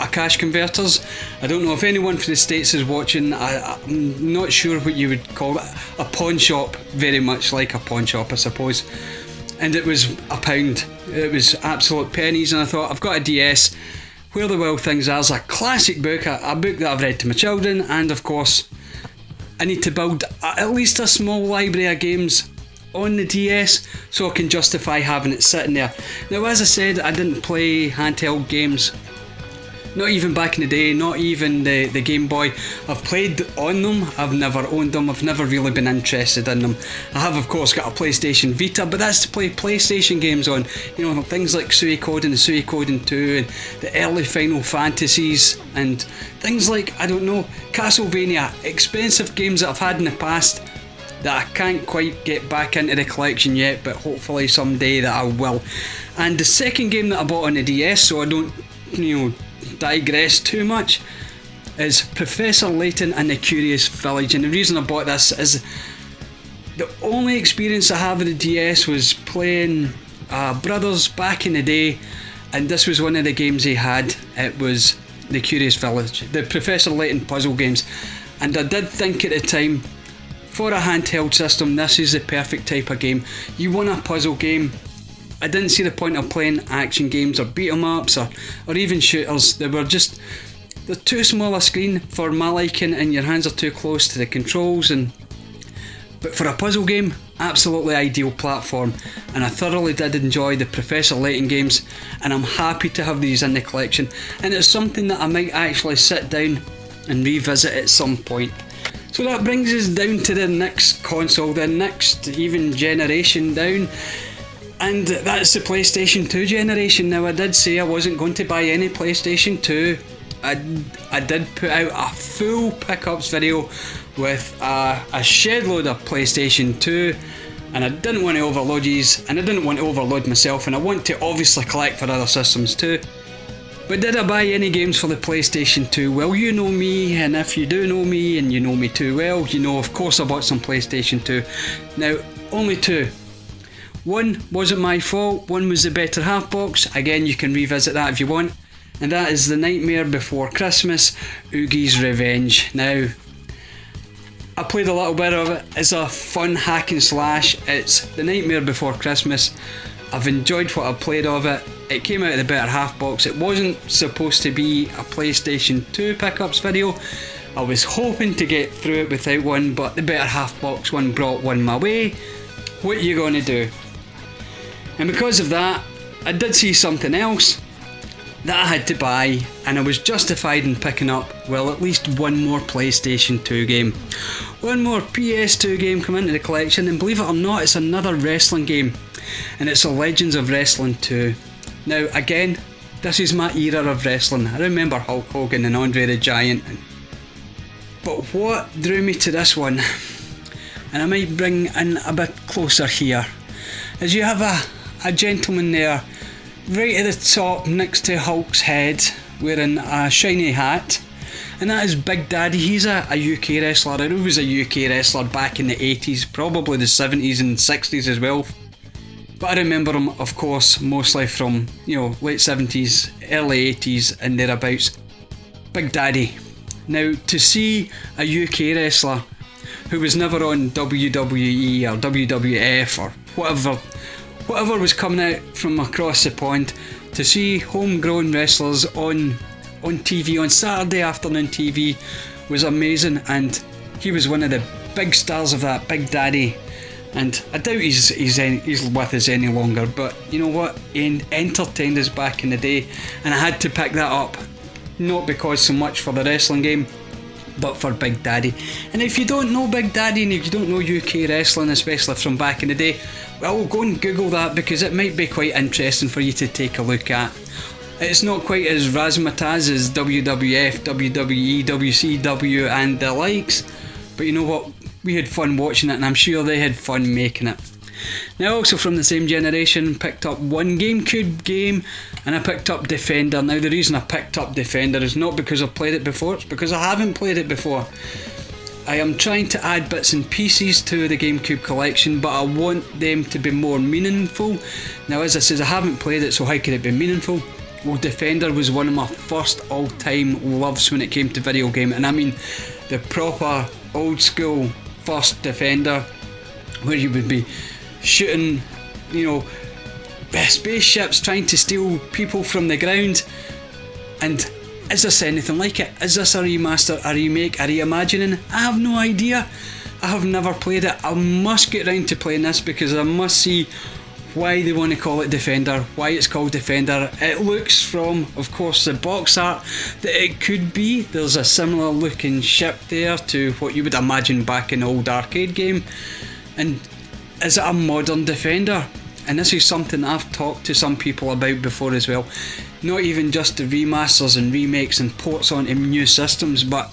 a cash converters. I don't know if anyone from the States is watching. I'm not sure what you would call it. A pawn shop, very much like a pawn shop, I suppose. And it was £1. It was absolute pennies, and I thought, I've got a DS. Where the Wild Things Are is a classic book, a book that I've read to my children, and of course I need to build at least a small library of games on the DS so I can justify having it sitting there. Now, as I said, I didn't play handheld games, not even back in the day, not even the Game Boy. I've played on them, I've never owned them, I've never really been interested in them. I have of course got a PlayStation Vita, but that's to play PlayStation games on, you know, things like Suikoden and Suikoden 2 and the early Final Fantasies and things like, I don't know, Castlevania, expensive games that I've had in the past that I can't quite get back into the collection yet, but hopefully someday that I will. And the second game that I bought on the DS, so I don't, you know, digress too much, is Professor Layton and the Curious Village. And the reason I bought this is the only experience I have with the DS was playing Brothers back in the day, and this was one of the games he had. It was the Curious Village, the Professor Layton puzzle games, and I did think at the time, for a handheld system, this is the perfect type of game. You want a puzzle game. I didn't see the point of playing action games or beat 'em ups or even shooters. They're too small a screen for my liking, and your hands are too close to the controls. But for a puzzle game, absolutely ideal platform, and I thoroughly did enjoy the Professor Layton games, and I'm happy to have these in the collection, and it's something that I might actually sit down and revisit at some point. So that brings us down to the next console, the next even generation down, and that's the PlayStation 2 generation. Now, I did say I wasn't going to buy any PlayStation 2. I did put out a full pickups video with a shed load of PlayStation 2, and I didn't want to overload these, and I didn't want to overload myself, and I want to obviously collect for other systems too. But did I buy any games for the PlayStation 2? Well, you know me, and if you do know me and you know me too well, you know of course I bought some PlayStation 2. Now, only two. One wasn't my fault, one was the better half box. Again, you can revisit that if you want. And that is The Nightmare Before Christmas, Oogie's Revenge. Now, I played a little bit of it. It's a fun hack and slash. It's The Nightmare Before Christmas. I've enjoyed what I've played of it. It came out of the better half box. It wasn't supposed to be a PlayStation 2 pickups video. I was hoping to get through it without one, but the better half box one brought one my way. What are you going to do? And because of that, I did see something else that I had to buy, and I was justified in picking up, well, at least one more PlayStation 2 game. One more PS2 game come into the collection, and believe it or not, it's another wrestling game, and it's a Legends of Wrestling 2. Now, again, this is my era of wrestling. I remember Hulk Hogan and Andre the Giant. But what drew me to this one, and I might bring in a bit closer here, is you have a gentleman there, right at the top next to Hulk's head, wearing a shiny hat, and that is Big Daddy. He's a UK wrestler, and he was a UK wrestler back in the 80s, probably the 70s and 60s as well. But I remember him, of course, mostly from, you know, late 70s, early 80s and thereabouts. Big Daddy. Now, to see a UK wrestler who was never on WWE or WWF or whatever was coming out from across the pond, to see homegrown wrestlers on TV, on Saturday afternoon TV, was amazing, and he was one of the big stars of that, Big Daddy. And I doubt he's with us any longer, but you know what, he entertained us back in the day, and I had to pick that up, not because so much for the wrestling game, but for Big Daddy. And if you don't know Big Daddy, and if you don't know UK wrestling, especially from back in the day, well, go and Google that, because it might be quite interesting for you to take a look at. It's not quite as razzmatazz as WWF, WWE, WCW and the likes, but you know what, we had fun watching it, and I'm sure they had fun making it. Now also from the same generation, picked up one GameCube game, and I picked up Defender. Now the reason I picked up Defender is not because I've played it before, it's because I haven't played it before. I am trying to add bits and pieces to the GameCube collection, but I want them to be more meaningful. Now as I said, I haven't played it, so how could it be meaningful? Well, Defender was one of my first all-time loves when it came to video game, and I mean the proper old school first Defender, where you would be shooting, you know, spaceships trying to steal people from the ground. And is this anything like it? Is this a remaster, a remake, a reimagining? I have no idea. I have never played it. I must get round to playing this because I must see why they want to call it Defender, why it's called Defender. It looks from, of course, the box art that it could be. There's a similar looking ship there to what you would imagine back in an old arcade game. And is it a modern Defender? And this is something I've talked to some people about before as well. Not even just the remasters and remakes and ports onto new systems, but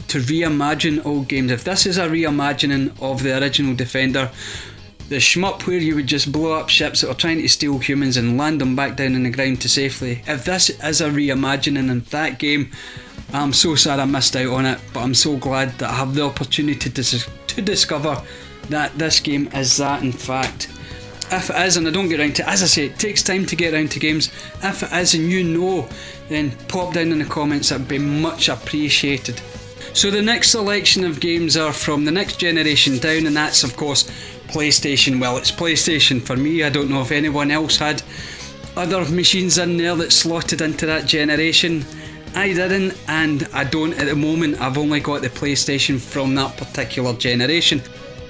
to reimagine old games. If this is a reimagining of the original Defender, the shmup where you would just blow up ships that are trying to steal humans and land them back down on the ground to safely, if this is a reimagining of that game, I'm so sad I missed out on it, but I'm so glad that I have the opportunity to discover that this game is that in fact. If it is and I don't get around to it, as I say, it takes time to get around to games. If it is and you know, then pop down in the comments, that'd be much appreciated. So the next selection of games are from the next generation down, and that's of course PlayStation. Well, it's PlayStation for me. I don't know if anyone else had other machines in there that slotted into that generation. I didn't, and I don't at the moment. I've only got the PlayStation from that particular generation.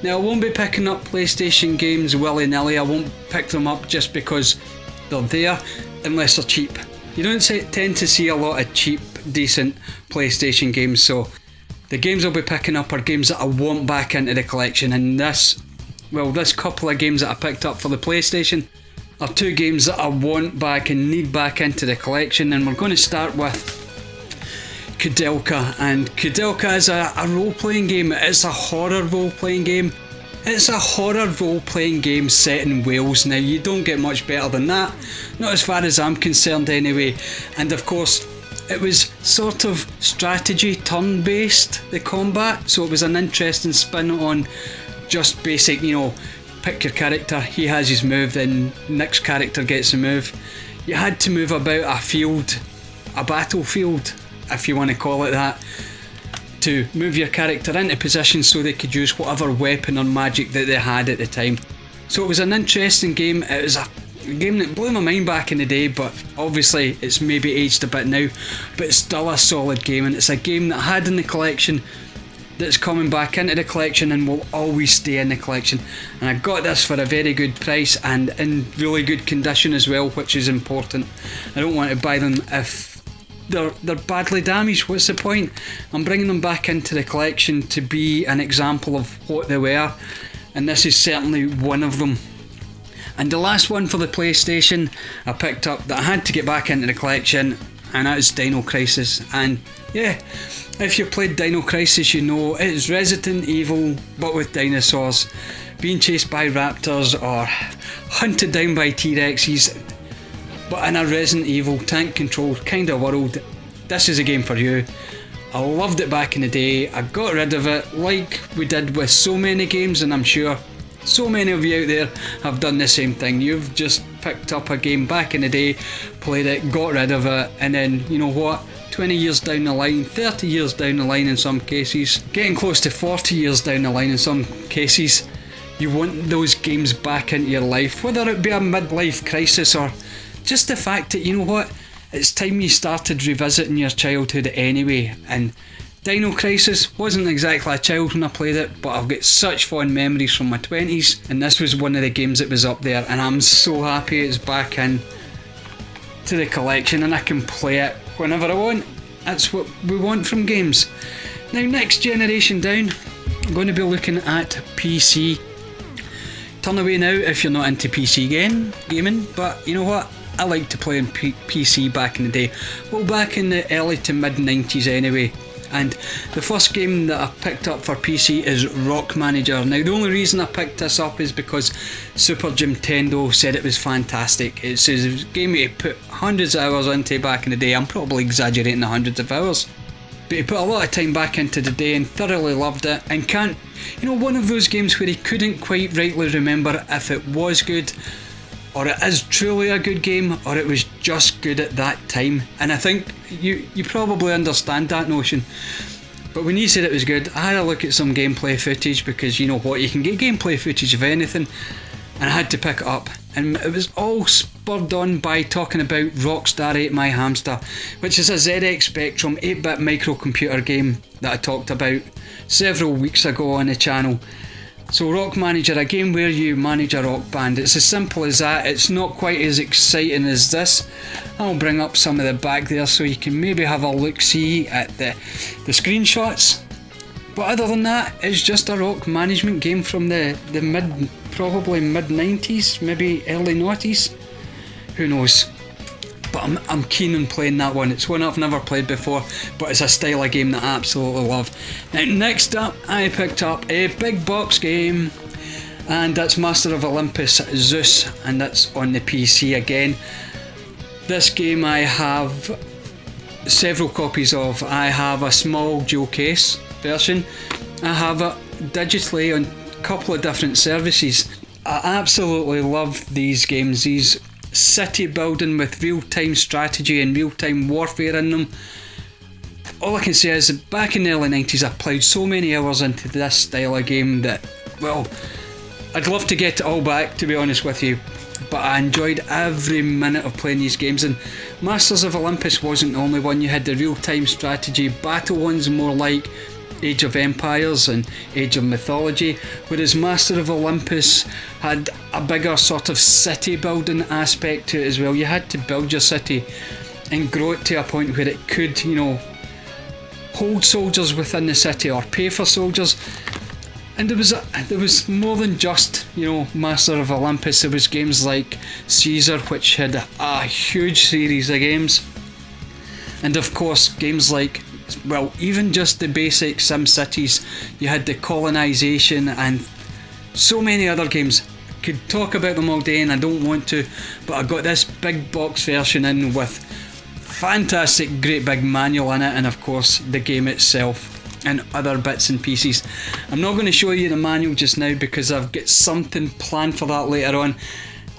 Now I won't be picking up PlayStation games willy-nilly. I won't pick them up just because they're there, unless they're cheap. You don't tend to see a lot of cheap, decent PlayStation games, so the games I'll be picking up are games that I want back into the collection, and this couple of games that I picked up for the PlayStation are two games that I want back and need back into the collection. And we're going to start with Cadelka, and Cadelka is a role-playing game. It's a horror role-playing game. It's a horror role-playing game set in Wales. Now you don't get much better than that, not as far as I'm concerned anyway. And of course it was sort of strategy turn-based, the combat, so it was an interesting spin on just basic, you know, pick your character, he has his move, then next character gets a move. You had to move about a field, a battlefield if you want to call it that, to move your character into position so they could use whatever weapon or magic that they had at the time. So it was an interesting game. It was a game that blew my mind back in the day, but obviously it's maybe aged a bit now, but it's still a solid game, and it's a game that I had in the collection that's coming back into the collection and will always stay in the collection. And I got this for a very good price and in really good condition as well, which is important. I don't want to buy them if they're badly damaged. What's the point? I'm bringing them back into the collection to be an example of what they were, and this is certainly one of them. And the last one for the PlayStation I picked up that I had to get back into the collection, and that is Dino Crisis. And yeah, if you played Dino Crisis, you know it's Resident Evil but with dinosaurs, being chased by raptors or hunted down by T-Rexes, but in a Resident Evil tank controlled kind of world. This is a game for you. I loved it back in the day. I got rid of it like we did with so many games, and I'm sure so many of you out there have done the same thing. You've just picked up a game back in the day, played it, got rid of it, and then you know what, 20 years down the line, 30 years down the line in some cases, getting close to 40 years down the line in some cases, you want those games back into your life, whether it be a midlife crisis or just the fact that, you know what, it's time you started revisiting your childhood anyway. And Dino Crisis wasn't exactly a child when I played it, but I've got such fond memories from my 20s, and this was one of the games that was up there, and I'm so happy it's back in to the collection and I can play it whenever I want. That's what we want from games. Now, next generation down, I'm going to be looking at PC. Turn away now if you're not into PC gaming, but you know what, I like to play on PC back in the day. Well, back in the early to mid 90s anyway. and the first game that I picked up for PC is Rock Manager. Now the only reason I picked this up is because Super Jimtendo said it was fantastic. It's a game he put hundreds of hours into back in the day. I'm probably exaggerating the hundreds of hours, but he put a lot of time back into the day and thoroughly loved it, and can't, you know, one of those games where he couldn't quite rightly remember if it was good, or it is truly a good game, or it was just good at that time. And I think you probably understand that notion. But when he said it was good, I had a look at some gameplay footage, because you know what, you can get gameplay footage of anything, and I had to pick it up. And it was all spurred on by talking about Rockstar Ate My Hamster, which is a ZX Spectrum 8-bit microcomputer game that I talked about several weeks ago on the channel. So Rock Manager, a game where you manage a rock band. It's as simple as that. It's not quite as exciting as this. I'll bring up some of the back there so you can maybe have a look-see at the screenshots. But other than that, it's just a rock management game from the probably mid-90s, maybe early noughties. Who knows? But I'm keen on playing that one. It's one I've never played before, but it's a style of game that I absolutely love. Now next up, I picked up a big box game, and that's Master of Olympus Zeus, and that's on the PC again. This game I have several copies of. I have a small dual case version. I have it digitally on a couple of different services. I absolutely love these games. These city building with real-time strategy and real-time warfare in them. All I can say is that back in the early 90s I ploughed so many hours into this style of game that, well, I'd love to get it all back, to be honest with you, but I enjoyed every minute of playing these games. And Masters of Olympus wasn't the only one. You had the real-time strategy battle ones, more like Age of Empires and Age of Mythology, whereas Master of Olympus had a bigger sort of city building aspect to it as well. You had to build your city and grow it to a point where it could, you know, hold soldiers within the city or pay for soldiers. And there was more than just, you know, Master of Olympus. There was games like Caesar, which had a huge series of games, and of course games like, well, even just the basic Sim Cities. You had the colonisation and so many other games. I could talk about them all day and I don't want to, but I got this big box version in with fantastic great big manual in it, and of course the game itself and other bits and pieces. I'm not going to show you the manual just now because I've got something planned for that later on,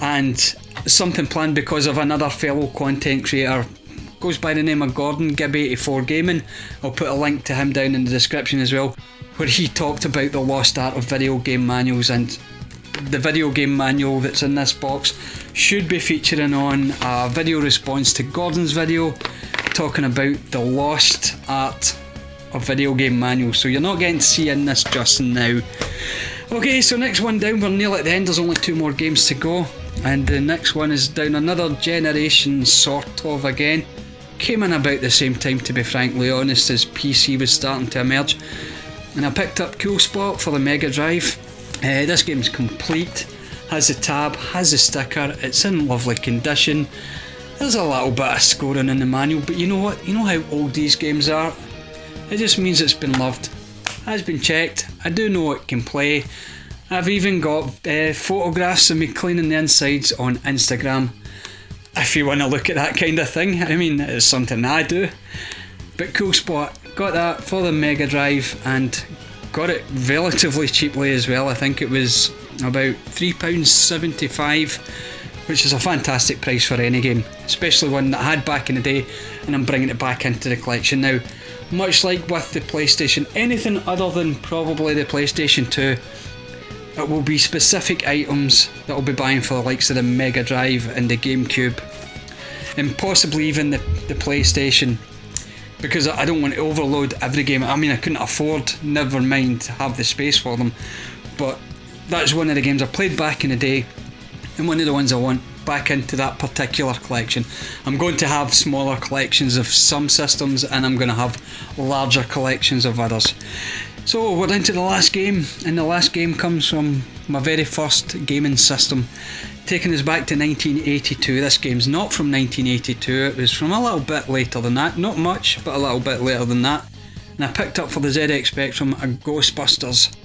and something planned because of another fellow content creator, goes by the name of Gordon, Gib84 Gaming. I'll put a link to him down in the description as well, where he talked about the lost art of video game manuals, and the video game manual that's in this box should be featuring on a video response to Gordon's video talking about the lost art of video game manuals, so you're not getting to see in this just now. Okay, so next one down, we're nearly at the end, there's only 2 more games to go, and the next one is down another generation sort of again. Came in about the same time, to be frankly honest, as PC was starting to emerge, and I picked up Cool Spot for the Mega Drive. This game's complete, has the tab, has the sticker, it's in lovely condition. There's a little bit of scoring in the manual, but you know what, you know how old these games are, it just means it's been loved, has been checked. I do know it can play. I've even got photographs of me cleaning the insides on Instagram, if you want to look at that kind of thing. I mean, it's something I do. But Cool Spot, got that for the Mega Drive and got it relatively cheaply as well. I think it was about £3.75, which is a fantastic price for any game, especially one that I had back in the day, and I'm bringing it back into the collection now. Much like with the PlayStation, anything other than probably the PlayStation 2, it will be specific items that I'll be buying for the likes of the Mega Drive and the GameCube, and possibly even the PlayStation, because I don't want to overload every game. I mean, I couldn't afford, never mind have the space for them, but that's one of the games I played back in the day, and one of the ones I want back into that particular collection. I'm going to have smaller collections of some systems, and I'm going to have larger collections of others. So we're down to the last game, and the last game comes from my very first gaming system, taking us back to 1982. This game's not from 1982, it was from a little bit later than that, not much, but a little bit later than that. and I picked up for the ZX Spectrum a Ghostbusters.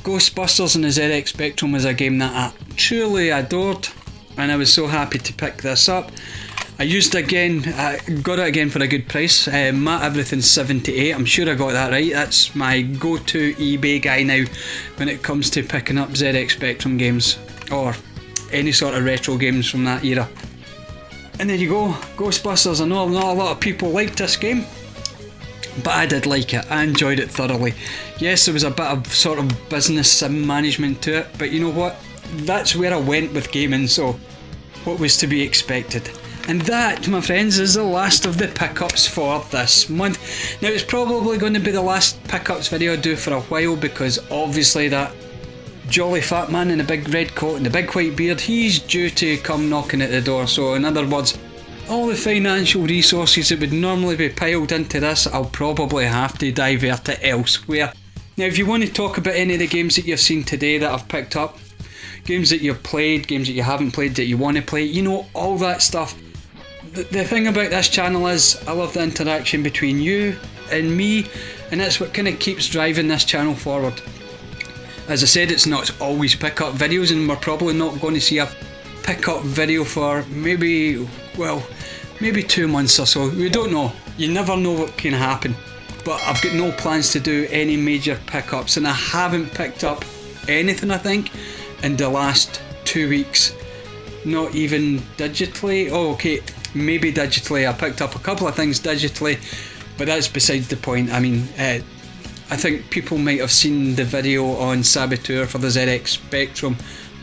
Ghostbusters and the ZX Spectrum was a game that I truly adored, and I was so happy to pick this up. I got it again for a good price. Matt Everything 78, I'm sure I got that right. That's my go-to eBay guy now when it comes to picking up ZX Spectrum games or any sort of retro games from that era. And there you go, Ghostbusters. I know not a lot of people liked this game, but I did like it. I enjoyed it thoroughly. Yes, there was a bit of sort of business sim management to it, but you know what? That's where I went with gaming, so what was to be expected? And that, my friends, is the last of the pickups for this month. Now, it's probably going to be the last pickups video I do for a while, because obviously that jolly fat man in the big red coat and the big white beard, he's due to come knocking at the door. So in other words, all the financial resources that would normally be piled into this, I'll probably have to divert it elsewhere. Now, if you want to talk about any of the games that you've seen today that I've picked up, games that you've played, games that you haven't played that you want to play, you know, all that stuff. The thing about this channel is I love the interaction between you and me, and that's what kind of keeps driving this channel forward. As I said, it's not always pick up videos, and we're probably not going to see a pick up video for maybe 2 months or so. We don't know. You never know what can happen. But I've got no plans to do any major pickups, and I haven't picked up anything, I think, in the last 2 weeks. Not even digitally. Oh, okay, maybe digitally. I picked up a couple of things digitally, but that's beside the point. I mean, I think people might have seen the video on Saboteur for the ZX Spectrum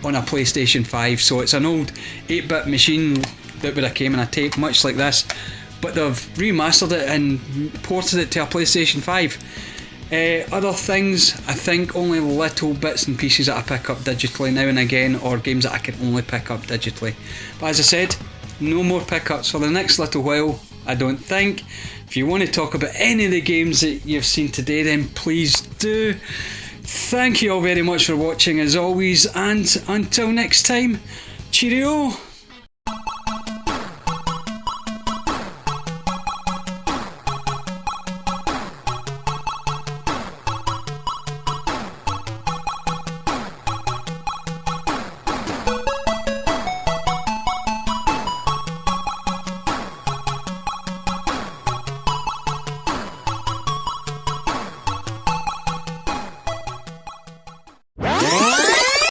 on a PlayStation 5. So it's an old 8-bit machine that would have came in a tape, much like this, but they've remastered it and ported it to a PlayStation 5. Other things, I think only little bits and pieces that I pick up digitally now and again, or games that I can only pick up digitally. But as I said, no more pickups for the next little while, I don't think. If you want to talk about any of the games that you've seen today, then please do. Thank you all very much for watching as always, and until next time, cheerio!